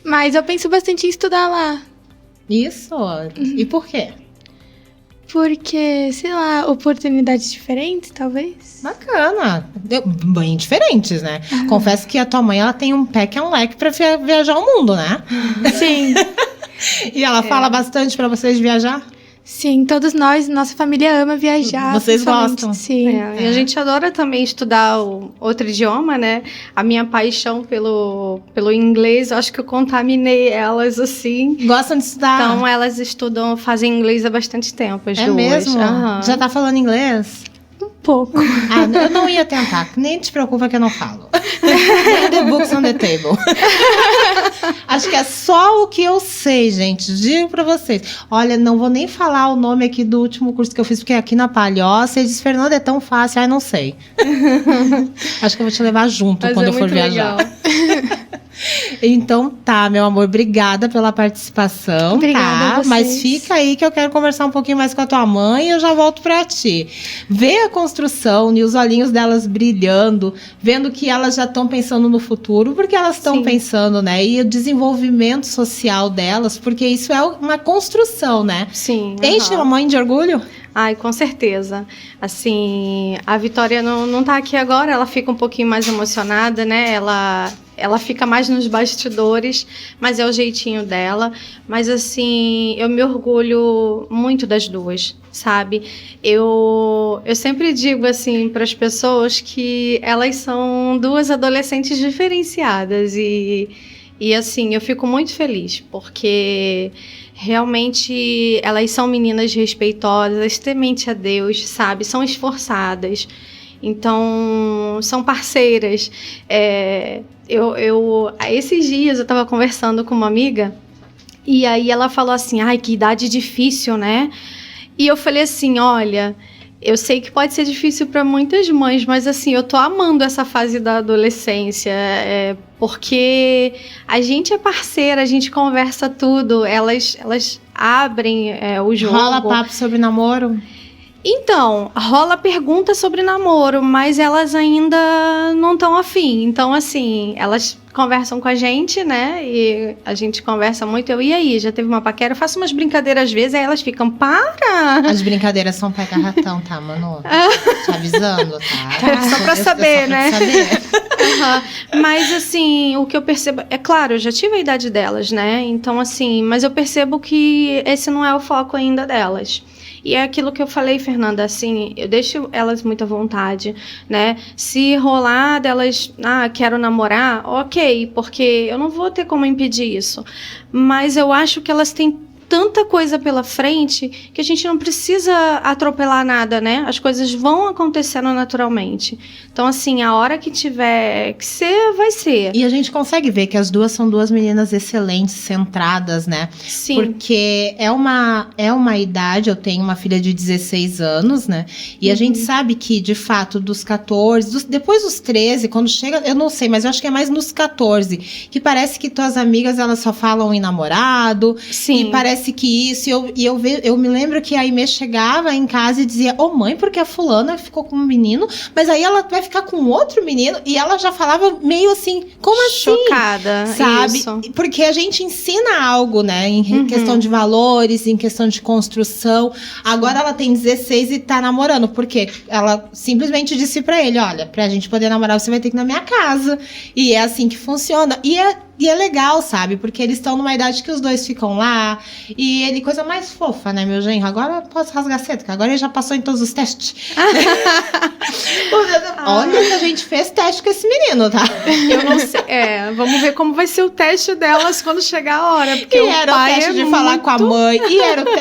Mas eu penso bastante em estudar lá. Isso? E por quê? Porque, sei lá, oportunidades diferentes, talvez. Bacana. Bem diferentes, né? Confesso que a tua mãe, ela tem um pé que é um leque pra viajar o mundo, né? Sim. E ela fala bastante pra vocês viajar? Sim, todos nós, nossa família ama viajar. Vocês principalmente. gostam? Sim. E a gente adora também estudar outro idioma, né? A minha paixão pelo inglês, eu acho que eu contaminei elas, assim. Gostam de estudar? Então, elas fazem inglês há bastante tempo, as é duas. mesmo? Aham. Já tá falando inglês? Um pouco. Eu não ia tentar. Nem te preocupa que eu não falo. Nem the books on the table. Acho que é só o que eu sei, gente. Digo pra vocês. Olha, não vou nem falar o nome aqui do último curso que eu fiz, porque aqui na Palhoça, ele diz, Fernanda, é tão fácil. Ai, não sei. Acho que eu vou te levar junto Mas quando é eu for muito viajar. legal. Então tá, meu amor, obrigada pela participação. Obrigada a tá? vocês. Mas fica aí que eu quero conversar um pouquinho mais com a tua mãe e eu já volto pra ti. Ver a construção e os olhinhos delas brilhando, vendo que elas já estão pensando no futuro, porque elas estão Sim. pensando, né? E o desenvolvimento social delas, porque isso é uma construção, né? Sim. Enche a aham. mãe de orgulho? Ai, com certeza. Assim, a Vitória não tá aqui agora, ela fica um pouquinho mais emocionada, né? Ela fica mais nos bastidores, mas é o jeitinho dela. Mas, assim, eu me orgulho muito das duas, sabe? Eu sempre digo, assim, para as pessoas que elas são duas adolescentes diferenciadas e assim, eu fico muito feliz, porque realmente elas são meninas respeitosas, temente a Deus, sabe? São esforçadas. Então, são parceiras. Esses dias eu estava conversando com uma amiga e aí ela falou assim, ai, que idade difícil, né? E eu falei assim, olha, eu sei que pode ser difícil para muitas mães, mas assim, eu tô amando essa fase da adolescência, porque a gente é parceira, a gente conversa tudo, elas abrem o jogo. Rola papo sobre namoro? Então, rola pergunta sobre namoro, mas elas ainda não estão afim. Então, assim, elas conversam com a gente, né? E a gente conversa muito. E aí, já teve uma paquera? Eu faço umas brincadeiras às vezes, aí elas ficam, para! As brincadeiras são pega ratão, tá, mano? Te avisando, tá? Só pra saber, né? Só pra saber. Uhum. Mas, assim, o que eu percebo... É claro, eu já tive a idade delas, né? Então, assim... Mas eu percebo que esse não é o foco ainda delas. E é aquilo que eu falei, Fernanda, assim, eu deixo elas muito à vontade, né? Se rolar delas, quero namorar, ok, porque eu não vou ter como impedir isso. Mas eu acho que elas têm tanta coisa pela frente que a gente não precisa atropelar nada, né? As coisas vão acontecendo naturalmente. Então, assim, a hora que tiver que ser, vai ser. E a gente consegue ver que as duas são duas meninas excelentes, centradas, né? Sim. Porque é uma idade, eu tenho uma filha de 16 anos, né? E a gente sabe que, de fato, dos 14, depois dos 13, quando chega, eu não sei, mas eu acho que é mais nos 14, que parece que tuas amigas, elas só falam em namorado. Sim. E parece que isso, eu me lembro que a Aimee chegava em casa e dizia, mãe, porque a fulana ficou com um menino, mas aí ela vai ficar com outro menino, e ela já falava meio assim, como assim? Chocada, sabe? isso. Porque a gente ensina algo, né, em questão de valores, em questão de construção. Agora ela tem 16 e tá namorando, porque ela simplesmente disse pra ele, olha, pra gente poder namorar, você vai ter que ir na minha casa, e é assim que funciona, e é legal, sabe? Porque eles estão numa idade que os dois ficam lá. E ele, coisa mais fofa, né, meu genro? Agora eu posso rasgar cedo, porque agora ele já passou em todos os testes. Olha que a gente fez teste com esse menino, tá? Eu não sei. Vamos ver como vai ser o teste delas quando chegar a hora. Porque E era o pai teste de falar com a mãe.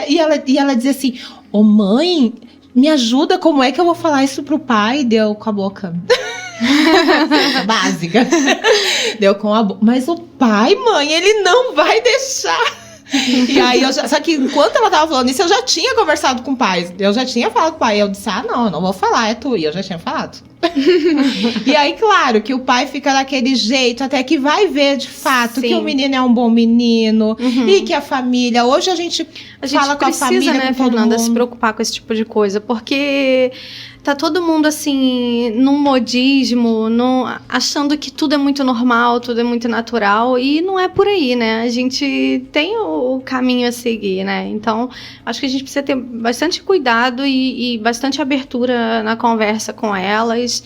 E ela dizia assim, mãe, me ajuda, como é que eu vou falar isso pro pai? Deu com a boca. Básica. Deu com a boca. Mas o pai, mãe, ele não vai deixar. E aí, só que enquanto ela tava falando isso, eu já tinha conversado com o pai. Eu já tinha falado com o pai. Eu disse, não, eu não vou falar, é tu. E eu já tinha falado. E aí, claro, que o pai fica daquele jeito, até que vai ver de fato Sim. que o menino é um bom menino. E que a família, hoje a gente a gente Fala com a precisa, família, né, com todo Fernanda, se mundo. preocupar com esse tipo de coisa, porque tá todo mundo, assim, num modismo, achando que tudo é muito normal, tudo é muito natural, e não é por aí, né? A gente tem o caminho a seguir, né? Então, acho que a gente precisa ter bastante cuidado e bastante abertura na conversa com elas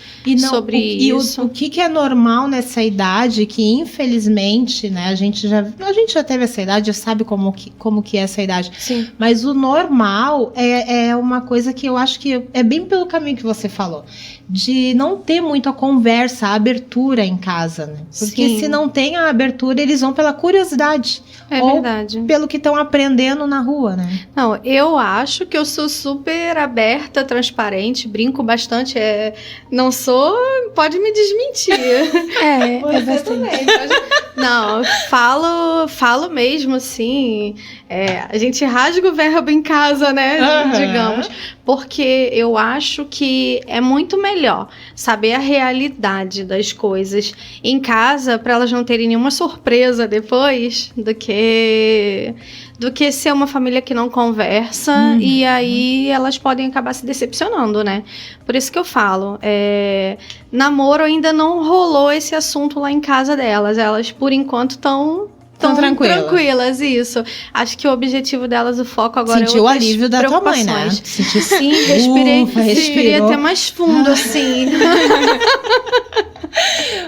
sobre isso. O que é normal nessa idade, que infelizmente, né, a gente já teve essa idade, já sabe como que é essa idade. Sim. Mas o normal é uma coisa que eu acho que é bem pelo caminho que você falou, de não ter muito a conversa, a abertura em casa, né? Porque Sim. se não tem a abertura, eles vão pela curiosidade. É ou verdade. pelo que estão aprendendo na rua, né? Não, eu acho que eu sou super aberta, transparente, brinco bastante. Não sou, pode me desmentir. É Você bastante. também. Não, falo mesmo, assim. A gente rasga o verbo em casa, né? Aham. Digamos. Porque eu acho que é muito melhor saber a realidade das coisas em casa, para elas não terem nenhuma surpresa depois, do que ser uma família que não conversa, e aí elas podem acabar se decepcionando, né? Por isso que eu falo, namoro ainda não rolou esse assunto lá em casa delas. Elas, por enquanto, estão tranquilas, isso. Acho que o objetivo delas, o foco agora Sentiu é o outras alívio da tua mãe, né? preocupações. Sentiu... Sim, respirei respirou. até mais fundo, assim.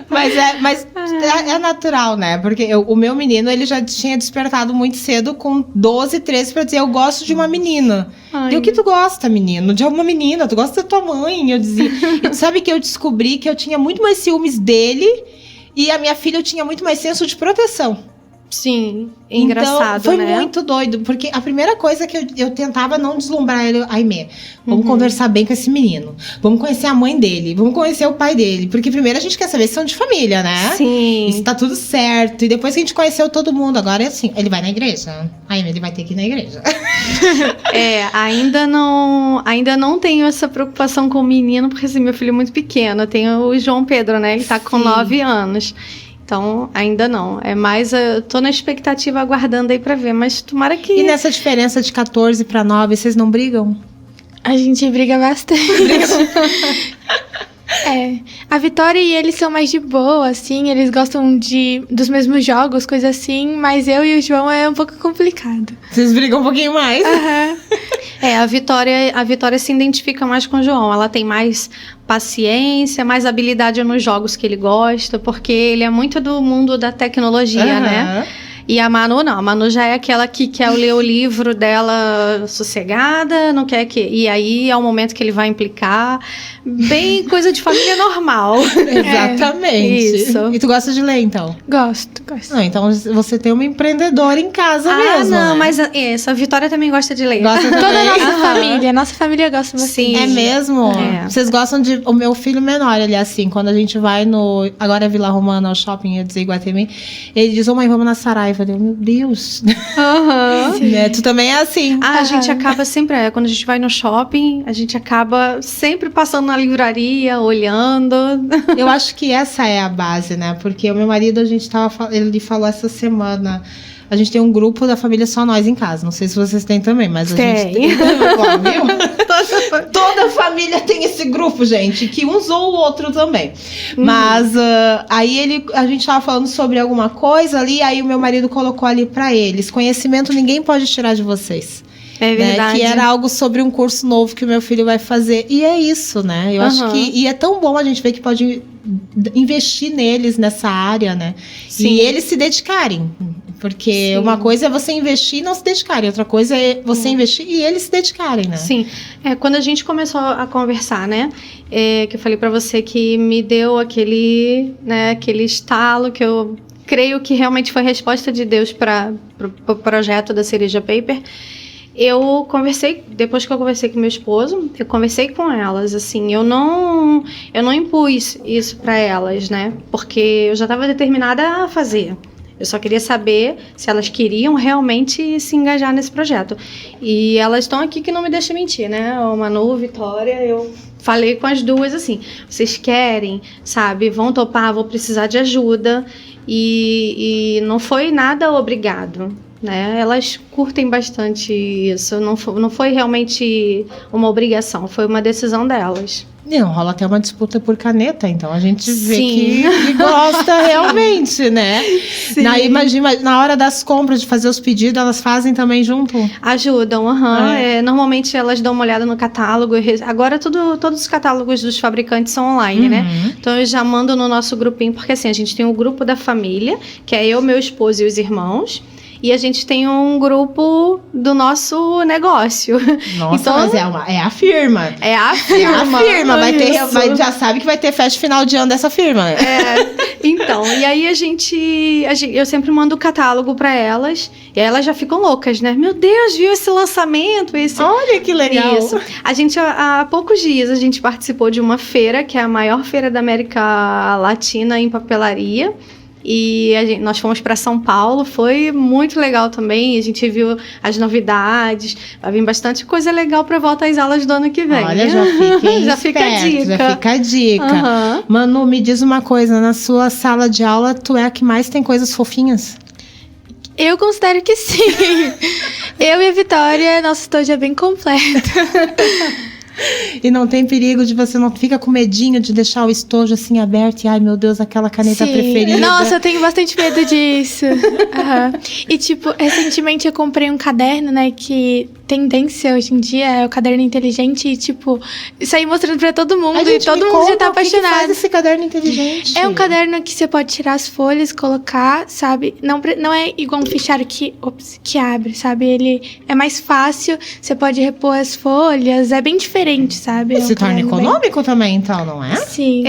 Mas é natural, né? Porque o meu menino, ele já tinha despertado muito cedo, com 12, 13, pra dizer, eu gosto de uma menina. Ai. E o que tu gosta, menino? De uma menina, tu gosta da tua mãe, eu dizia. E tu sabe que eu descobri que eu tinha muito mais ciúmes dele, e a minha filha eu tinha muito mais senso de proteção. Sim, engraçado, então, foi né? muito doido, porque a primeira coisa que eu tentava não deslumbrar ele, Aimee, vamos conversar bem com esse menino, vamos conhecer a mãe dele, vamos conhecer o pai dele, porque primeiro a gente quer saber se são de família, né? Sim. E se tá tudo certo, e depois que a gente conheceu todo mundo, agora é assim, ele vai na igreja? Aimee, ele vai ter que ir na igreja. Ainda não tenho essa preocupação com o menino, porque assim, meu filho é muito pequeno. Eu tenho o João Pedro, né? Ele tá com 9 anos. Então, ainda não. É mais, eu tô na expectativa, aguardando aí pra ver, mas tomara que... E nessa diferença de 14 pra 9, vocês não brigam? A gente briga bastante. A Vitória e eles são mais de boa, assim, eles gostam dos mesmos jogos, coisa assim, mas eu e o João é um pouco complicado. Vocês brigam um pouquinho mais? A Vitória se identifica mais com o João. Ela tem mais paciência, mais habilidade nos jogos que ele gosta, porque ele é muito do mundo da tecnologia, né? E a Manu não. A Manu já é aquela que quer ler o livro dela sossegada, não quer que... E aí é o momento que ele vai implicar. Bem coisa de família normal. Exatamente. Isso. E tu gosta de ler, então? Gosto. Não, então você tem uma empreendedora em casa mesmo, não, né? mas a Vitória também gosta de ler. Gosta Toda a também? nossa família gosta bastante. Sim. É mesmo? Vocês gostam de... O meu filho menor, ele é assim, quando a gente vai no... Agora é Vila Romana, o shopping, eu dizer Iguatemi, ele diz, mãe, vamos na Saraiva. Eu, meu Deus. Né? Tu também é assim. A gente acaba sempre... quando a gente vai no shopping, a gente acaba sempre passando na livraria, olhando. Eu acho que essa é a base, né? Porque o meu marido, ele falou essa semana... A gente tem um grupo da família só nós em casa. Não sei se vocês têm também, mas a gente tem. Ó, viu? Toda família tem esse grupo, gente, que um zoa o outro também. Mas aí a gente tava falando sobre alguma coisa ali, aí o meu marido colocou ali pra eles: conhecimento ninguém pode tirar de vocês. É verdade. Né? Que era algo sobre um curso novo que o meu filho vai fazer. E é isso, né? Eu acho que... E é tão bom a gente ver que pode investir neles nessa área, né? Sim. E eles se dedicarem. Porque uma coisa é você investir e não se dedicarem. Outra coisa é você investir e eles se dedicarem, né? Sim. Quando a gente começou a conversar, né? Que eu falei pra você que me deu aquele estalo que eu creio que realmente foi a resposta de Deus para o projeto da Cereja Paper. Eu conversei, depois que eu conversei com meu esposo, eu conversei com elas, assim, eu não impus isso para elas, né? Porque eu já estava determinada a fazer. Eu só queria saber se elas queriam realmente se engajar nesse projeto. E elas estão aqui que não me deixam mentir, né? O Manu, Vitória, eu falei com as duas assim, vocês querem, sabe? Vão topar, vou precisar de ajuda. E não foi nada obrigado. né? Elas curtem bastante isso. Não foi realmente uma obrigação, foi uma decisão delas. Não, rola até uma disputa por caneta, então a gente vê Sim. que gosta realmente, né? Sim. Imagina, na hora das compras, de fazer os pedidos, elas fazem também junto? Ajudam, normalmente elas dão uma olhada no catálogo. Agora todos os catálogos dos fabricantes são online, né? Então eu já mando no nosso grupinho, porque assim, a gente tem um grupo da família, que é eu, meu esposo e os irmãos. E a gente tem um grupo do nosso negócio. Nossa, então, mas é a firma. É a firma. Já sabe que vai ter festa final de ano dessa firma. Então, e aí eu sempre mando o catálogo para elas, e aí elas já ficam loucas, né? Meu Deus, viu esse lançamento? Olha que legal. Isso. A gente, há poucos dias, a gente participou de uma feira, que é a maior feira da América Latina em papelaria. E nós fomos para São Paulo, foi muito legal também. A gente viu as novidades, vai vir bastante coisa legal para volta às aulas do ano que vem. Olha, já fiquem já fica a dica. Já fica a dica. Manu, me diz uma coisa, na sua sala de aula, tu é a que mais tem coisas fofinhas? Eu considero que sim. Eu e a Vitória, nosso estojo é bem completo. E não tem perigo de você não fica com medinho de deixar o estojo assim aberto e ai meu Deus, aquela caneta preferida. Nossa, eu tenho bastante medo disso. E tipo, recentemente eu comprei um caderno, né, que tendência hoje em dia é o caderno inteligente e tipo, sair mostrando pra todo mundo e todo mundo já tá apaixonado. O que faz esse caderno inteligente? É um caderno que você pode tirar as folhas, colocar, sabe? Não é igual um fichário que abre, sabe? Ele é mais fácil, você pode repor as folhas, é bem diferente, sabe? Se torna econômico também, então, não é? Sim.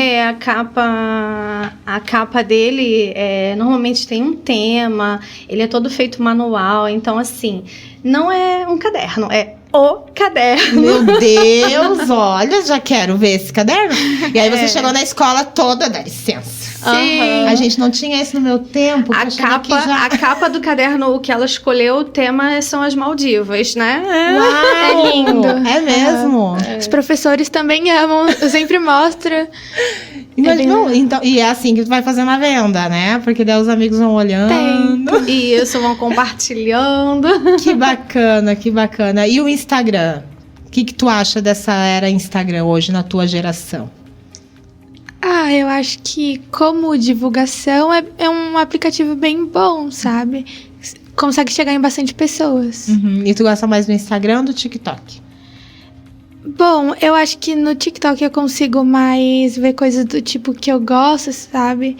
A capa dele normalmente tem um tema, ele é todo feito manual, então assim, não é um caderno, é o caderno. Meu Deus, olha, já quero ver esse caderno. E aí você chegou na escola toda, dá licença. Sim. A gente não tinha isso no meu tempo. A capa do caderno, o que ela escolheu, o tema são as Maldivas, né? Uau, é lindo. É mesmo. Os professores também amam, eu sempre mostro. Mas, então, e é assim que tu vai fazendo a venda, né? Porque daí os amigos vão olhando. Isso, vão compartilhando. Que bacana, que bacana. E o Instagram? O que tu acha dessa era Instagram hoje, na tua geração? Eu acho que como divulgação é um aplicativo bem bom, sabe? Consegue chegar em bastante pessoas. E tu gosta mais do Instagram ou do TikTok? Bom, eu acho que no TikTok eu consigo mais ver coisas do tipo que eu gosto, sabe?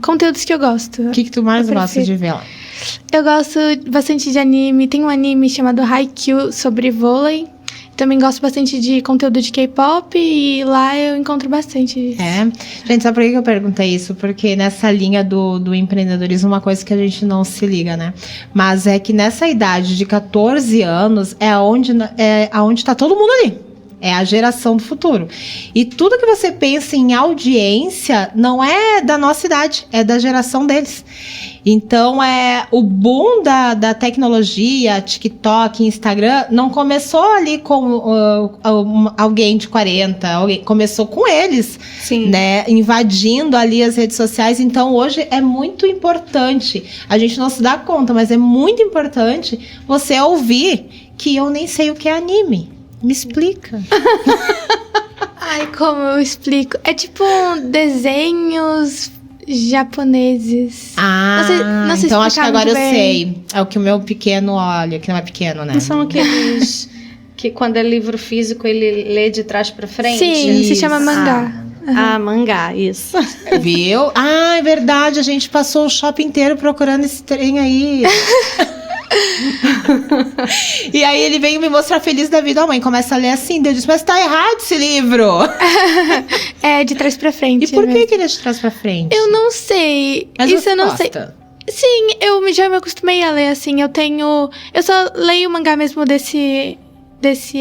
Conteúdos que eu gosto. O que tu mais gosta de ver lá? Eu gosto bastante de anime. Tem um anime chamado Haikyuu sobre vôlei. Também gosto bastante de conteúdo de K-pop e lá eu encontro bastante isso. Gente, sabe por que eu perguntei isso? Porque nessa linha do empreendedorismo, uma coisa que a gente não se liga, né? Mas é que nessa idade de 14 anos é aonde tá todo mundo ali. É a geração do futuro. E tudo que você pensa em audiência não é da nossa idade, é da geração deles. Então, o boom da tecnologia, TikTok, Instagram, não começou ali com alguém de 40, começou com eles, Sim. Né? Invadindo ali as redes sociais. Então, hoje é muito importante, a gente não se dá conta, mas é muito importante você ouvir que eu nem sei o que é anime. Me explica. Como eu explico? É tipo desenhos japoneses. Não sei então acho que agora eu sei. É o que o meu pequeno olha, que não é pequeno, né? Não são aqueles que quando é livro físico ele lê de trás pra frente? Sim, se chama mangá. Mangá, isso. Viu? É verdade, a gente passou o shopping inteiro procurando esse trem aí. E aí ele veio me mostrar feliz da vida. A mãe começa a ler assim, eu disse, mas tá errado esse livro. É de trás pra frente. E por que ele é de trás pra frente? Eu não sei. Mas isso você eu não gosta? sei. Sim, eu já me acostumei a ler assim. Eu só leio o mangá mesmo desse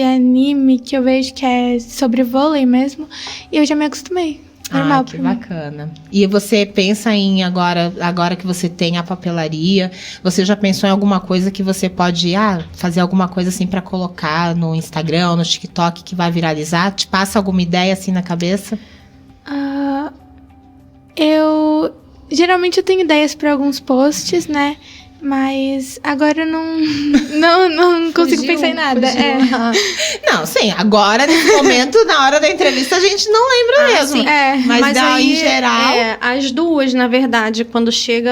anime que eu vejo que é sobre vôlei mesmo. E eu já me acostumei. Normal que bacana. E você pensa em agora que você tem a papelaria, você já pensou em alguma coisa que você pode fazer alguma coisa assim pra colocar no Instagram, no TikTok que vai viralizar? Te passa alguma ideia assim na cabeça? Geralmente eu tenho ideias para alguns posts, né? Mas agora eu não consigo pensar em nada. Não, sim, agora, nesse momento, na hora da entrevista, a gente não lembra mesmo. Sim. Mas daí, aí, em geral... as duas, na verdade, quando chega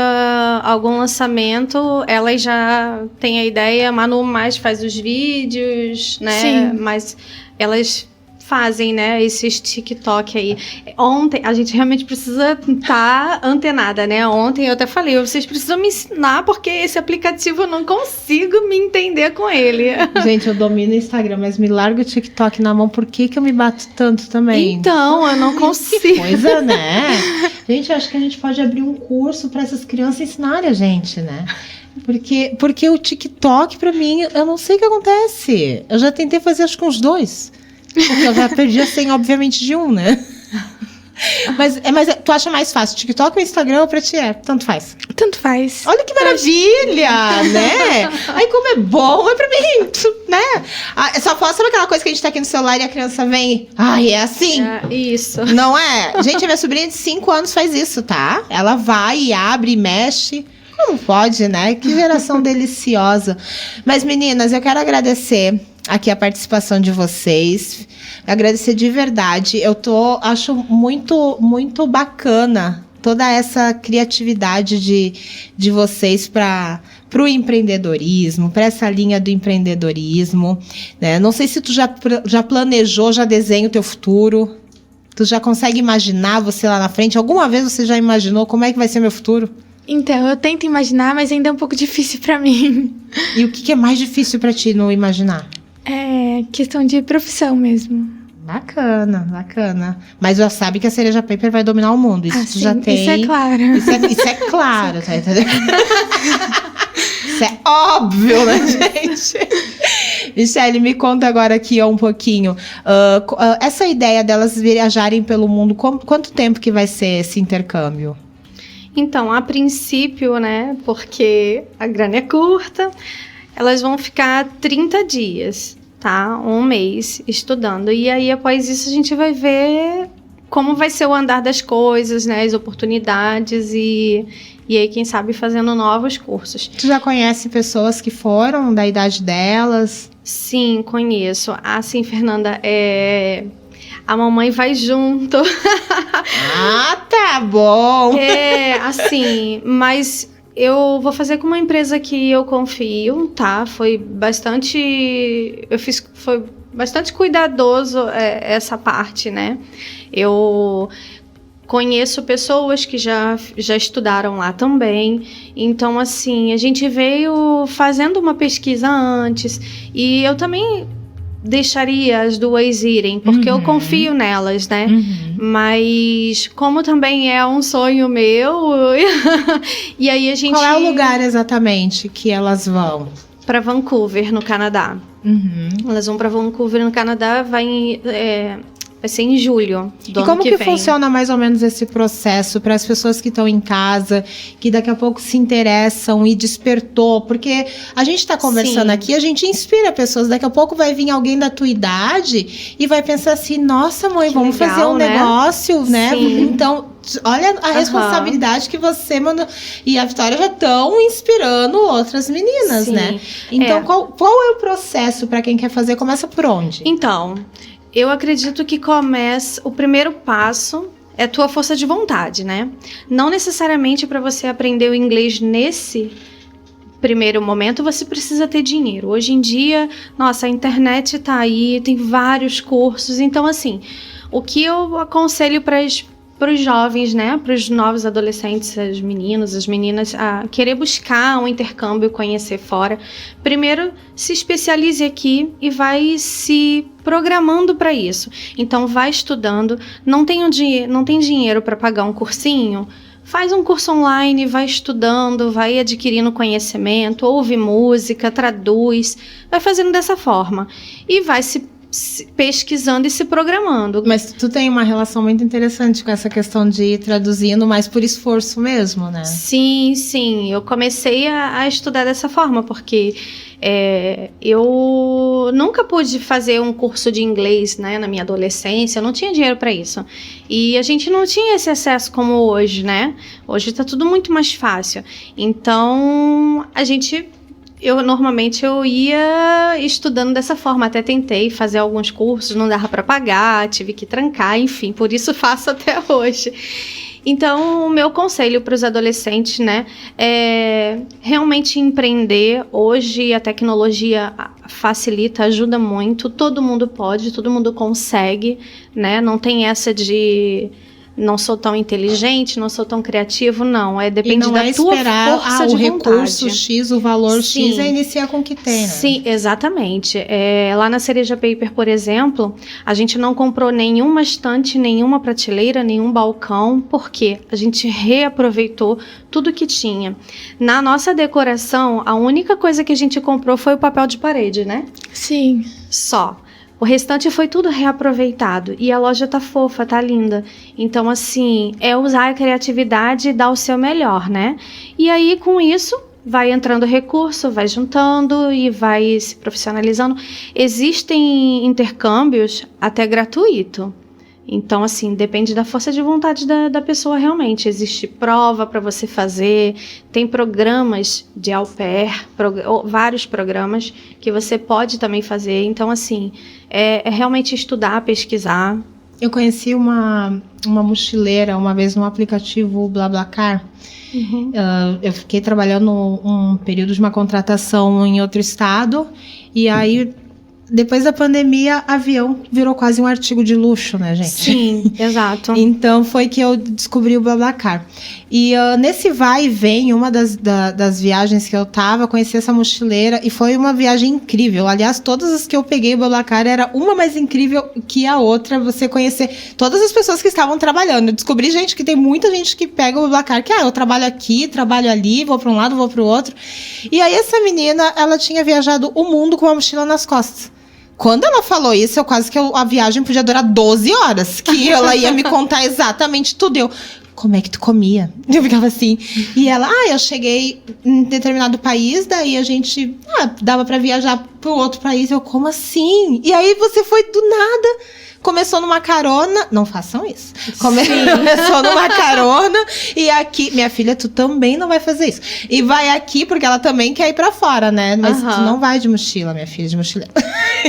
algum lançamento, elas já têm a ideia, a Manu mais faz os vídeos, né? Sim. Mas elas fazem, né, esses TikTok aí. Ontem, a gente realmente precisa estar antenada, né? Ontem eu até falei, vocês precisam me ensinar, porque esse aplicativo eu não consigo me entender com ele. Gente, eu domino o Instagram, mas me larga o TikTok na mão, por que eu me bato tanto também? Então, eu não consigo. Que coisa, né? Gente, acho que a gente pode abrir um curso para essas crianças ensinarem a gente, né? Porque o TikTok, pra mim, eu não sei o que acontece. Eu já tentei fazer, acho que uns 2. Porque eu já perdi a senha, obviamente, de um, né? Mas tu acha mais fácil TikTok ou Instagram ou pra ti? Tanto faz. Tanto faz. Olha que maravilha, né? Aí como é bom, é pra mim, né? Só foto, sabe aquela coisa que a gente tá aqui no celular e a criança vem... Ai, é assim? Isso. Não é? Gente, a minha sobrinha de 5 anos faz isso, tá? Ela vai e abre e mexe... Como pode, né? Que geração deliciosa. Mas, meninas, eu quero agradecer aqui a participação de vocês. Agradecer de verdade. Acho muito, muito bacana toda essa criatividade de vocês para o empreendedorismo, para essa linha do empreendedorismo, né? Não sei se tu já planejou, já desenha o teu futuro. Tu já consegue imaginar você lá na frente? Alguma vez você já imaginou como é que vai ser meu futuro? Então, eu tento imaginar, mas ainda é um pouco difícil pra mim. E o que é mais difícil pra ti no imaginar? É questão de profissão mesmo. Bacana, bacana. Mas já sabe que a Cereja Paper vai dominar o mundo. Isso tu sim, já tem. Isso é claro. Isso é claro, tá entendendo? Isso é óbvio, né, gente? Michele, me conta agora aqui um pouquinho. Essa ideia delas viajarem pelo mundo, quanto tempo que vai ser esse intercâmbio? Então, a princípio, né, porque a grana é curta, elas vão ficar 30 dias, tá? 1 mês estudando. E aí, após isso, a gente vai ver como vai ser o andar das coisas, né, as oportunidades e aí, quem sabe, fazendo novos cursos. Tu já conhece pessoas que foram da idade delas? Sim, conheço. Assim, Fernanda, a mamãe vai junto. Ah, tá bom. Assim, mas eu vou fazer com uma empresa que eu confio, tá? Foi bastante cuidadoso essa parte, né? Eu conheço pessoas que já estudaram lá também. Então, assim, a gente veio fazendo uma pesquisa antes e eu também deixaria as duas irem, porque eu confio nelas, né? Mas como também é um sonho meu, e aí a gente... Qual é o lugar exatamente que elas vão? Para Vancouver, no Canadá. Elas vão para Vancouver, no Canadá, vai ser em julho do ano que vem. E como que funciona mais ou menos esse processo para as pessoas que estão em casa, que daqui a pouco se interessam e despertou? Porque a gente está conversando aqui, a gente inspira pessoas. Daqui a pouco vai vir alguém da tua idade e vai pensar assim, nossa mãe, vamos legal, fazer um negócio, né? Sim. Então, olha a responsabilidade que você mandou. E a Vitória já estão inspirando outras meninas, né? Então, qual é o processo para quem quer fazer? Começa por onde? Então, eu acredito que o primeiro passo é a tua força de vontade, né? Não necessariamente para você aprender o inglês nesse primeiro momento você precisa ter dinheiro. Hoje em dia, nossa, a internet tá aí, tem vários cursos. Então, assim, o que eu aconselho para os jovens, né, para os novos adolescentes, as meninas, a querer buscar um intercâmbio, conhecer fora. Primeiro, se especialize aqui e vai se programando para isso. Então, vai estudando. Não tem dinheiro para pagar um cursinho? Faz um curso online, vai estudando, vai adquirindo conhecimento, ouve música, traduz, vai fazendo dessa forma. E vai se pesquisando e se programando. Mas tu tem uma relação muito interessante com essa questão de ir traduzindo, mas por esforço mesmo, né? Sim. Eu comecei a estudar dessa forma, porque eu nunca pude fazer um curso de inglês, né, na minha adolescência, eu não tinha dinheiro para isso. E a gente não tinha esse acesso como hoje, né? Hoje tá tudo muito mais fácil. Então, normalmente eu ia estudando dessa forma, até tentei fazer alguns cursos, não dava para pagar, tive que trancar, enfim, por isso faço até hoje. Então, o meu conselho para os adolescentes, né, é realmente empreender. Hoje a tecnologia facilita, ajuda muito, todo mundo pode, todo mundo consegue, né, não tem essa de não sou tão inteligente, não sou tão criativo, não. Depende da tua força de vontade. O recurso X, o valor Sim. X é iniciar com o que tem, né? Sim, exatamente. Lá na Cereja Paper, por exemplo, a gente não comprou nenhuma estante, nenhuma prateleira, nenhum balcão, porque a gente reaproveitou tudo que tinha. Na nossa decoração, a única coisa que a gente comprou foi o papel de parede, né? Sim. Só. O restante foi tudo reaproveitado. E a loja tá fofa, tá linda. Então, assim, é usar a criatividade e dar o seu melhor, né? E aí, com isso, vai entrando recurso, vai juntando e vai se profissionalizando. Existem intercâmbios até gratuito. Então, assim, depende da força de vontade da pessoa realmente. Existe prova para você fazer, tem programas de au pair, vários programas que você pode também fazer. Então, assim, é realmente estudar, pesquisar. Eu conheci uma mochileira uma vez no aplicativo BlaBlaCar. Uhum. Eu fiquei trabalhando um período de uma contratação em outro estado e aí... Depois da pandemia, avião virou quase um artigo de luxo, né, gente? Sim, exato. Então, foi que eu descobri o BlaBlaCar. E nesse vai e vem, uma das viagens que eu tava, conheci essa mochileira e foi uma viagem incrível. Aliás, todas as que eu peguei o BlaBlaCar era uma mais incrível que a outra, você conhecer todas as pessoas que estavam trabalhando. Eu descobri, gente, que tem muita gente que pega o BlaBlaCar, que eu trabalho aqui, trabalho ali, vou para um lado, vou para o outro. E aí, essa menina, ela tinha viajado o mundo com uma mochila nas costas. Quando ela falou isso, a viagem podia durar 12 horas. Que ela ia me contar exatamente tudo. Eu, como é que tu comia? Eu ficava assim. E ela, eu cheguei em determinado país, daí a gente, dava pra viajar pro outro país. Eu, como assim? E aí você foi do nada. Começou numa carona. Não façam isso. Começou numa carona. E aqui, minha filha, tu também não vai fazer isso. E vai aqui, porque ela também quer ir pra fora, né? Mas tu não vai de mochila, minha filha, de mochileira.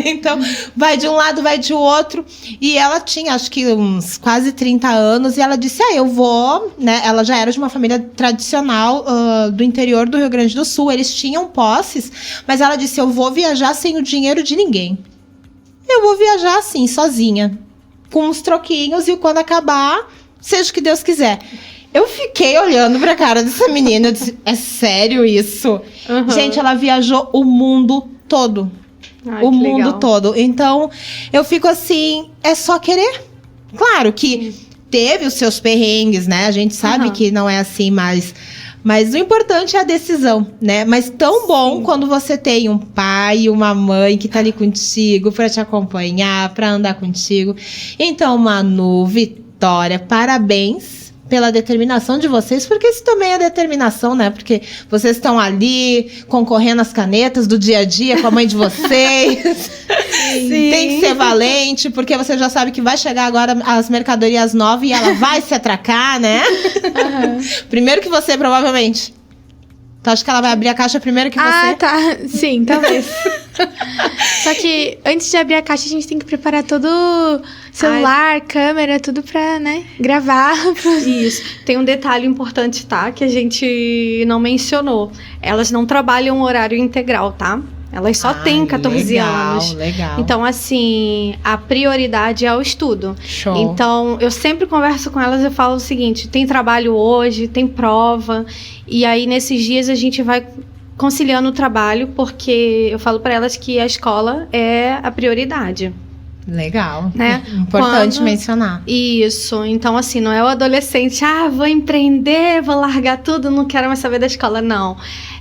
Então, vai de um lado, vai de outro. E ela tinha, acho que uns quase 30 anos. E ela disse, eu vou, né? Ela já era de uma família tradicional do interior do Rio Grande do Sul. Eles tinham posses. Mas ela disse, eu vou viajar sem o dinheiro de ninguém. Eu vou viajar assim, sozinha, com uns troquinhos, e quando acabar, seja o que Deus quiser. Eu fiquei olhando pra cara dessa menina, eu disse, é sério isso? Uhum. Gente, ela viajou o mundo todo. O mundo legal. Todo. Então, eu fico assim, é só querer. Claro que teve os seus perrengues, né? A gente sabe que não é assim, mas o importante é a decisão, né? Mas tão bom quando você tem um pai e uma mãe que tá ali contigo pra te acompanhar, pra andar contigo. Então, Manu, Vitória, parabéns pela determinação de vocês, porque isso também é determinação, né? Porque vocês estão ali concorrendo às canetas do dia a dia com a mãe de vocês. Sim. Tem que ser valente, porque você já sabe que vai chegar agora as mercadorias novas e ela vai se atracar, né? Primeiro que você, provavelmente. Tu acha que ela vai abrir a caixa primeiro que você? Ah, tá. Sim, talvez. Só que antes de abrir a caixa, a gente tem que preparar todo celular, câmera, tudo pra, né, gravar. Isso. Tem um detalhe importante, tá? Que a gente não mencionou. Elas não trabalham horário integral, tá? Elas só têm 14 anos. Legal. Então, assim, a prioridade é o estudo. Show. Então, eu sempre converso com elas e falo o seguinte, tem trabalho hoje, tem prova. E aí, nesses dias, a gente vai conciliando o trabalho, porque eu falo para elas que a escola é a prioridade. Legal. Né? Importante mencionar. Isso. Então, assim, não é o adolescente, vou empreender, vou largar tudo, não quero mais saber da escola. Não.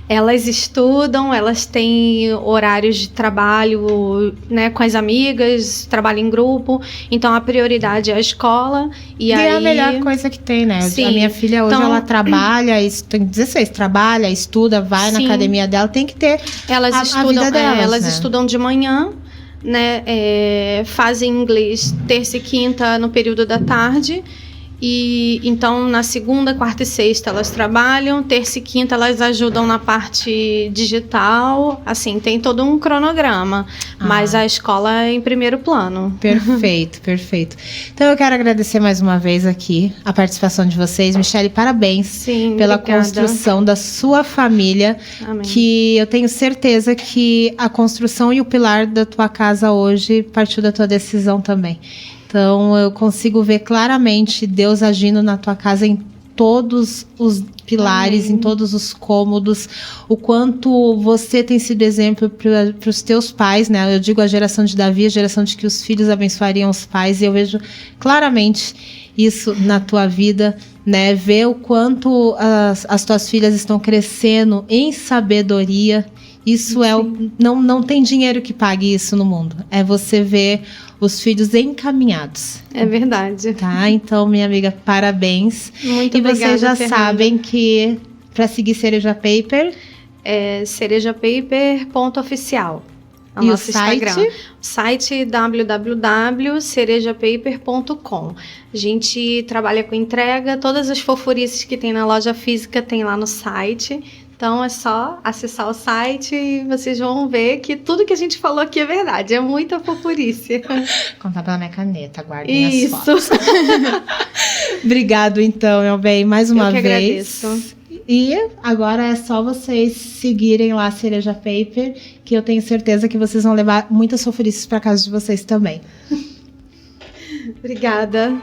Elas estudam, elas têm horários de trabalho, né, com as amigas, trabalho em grupo. Então, a prioridade é a escola. E aí... é a melhor coisa que tem, né? Sim. A minha filha hoje, ela trabalha, tem 16, trabalha, estuda, vai na academia dela, tem que ter a vida delas, elas né? estudam de manhã, né? Fazem inglês terça e quinta no período da tarde. E então na segunda, quarta e sexta elas trabalham, terça e quinta elas ajudam na parte digital, assim, tem todo um cronograma, mas a escola é em primeiro plano. Perfeito, perfeito. Então eu quero agradecer mais uma vez aqui a participação de vocês. Michele, parabéns. Sim, pela obrigada. construção da sua família. Amém. Que eu tenho certeza que a construção e o pilar da tua casa hoje partiu da tua decisão também. Então, eu consigo ver claramente Deus agindo na tua casa em todos os pilares, Amém. em todos os cômodos, o quanto você tem sido exemplo para os teus pais, né? Eu digo a geração de Davi, a geração de que os filhos abençoariam os pais, e eu vejo claramente isso na tua vida, né? Ver o quanto as tuas filhas estão crescendo em sabedoria. Isso não tem dinheiro que pague isso no mundo. É você ver os filhos encaminhados. É verdade. Tá? Então, minha amiga, parabéns. Muito e obrigada, vocês já Fernanda. sabem que para seguir Cereja Paper É cerejapaper.oficial. É o E o nosso site? Instagram. O site www.cerejapaper.com. A gente trabalha com entrega, todas as fofurices que tem na loja física tem lá no site. Então é só acessar o site e vocês vão ver que tudo que a gente falou aqui é verdade. É muita fofurice. contar pela minha caneta, guardem as Isso. fotos. Obrigado, então, meu bem, mais uma Eu que vez. agradeço. E agora é só vocês seguirem lá a Cereja Paper, que eu tenho certeza que vocês vão levar muitas sofrices para casa de vocês também. Obrigada.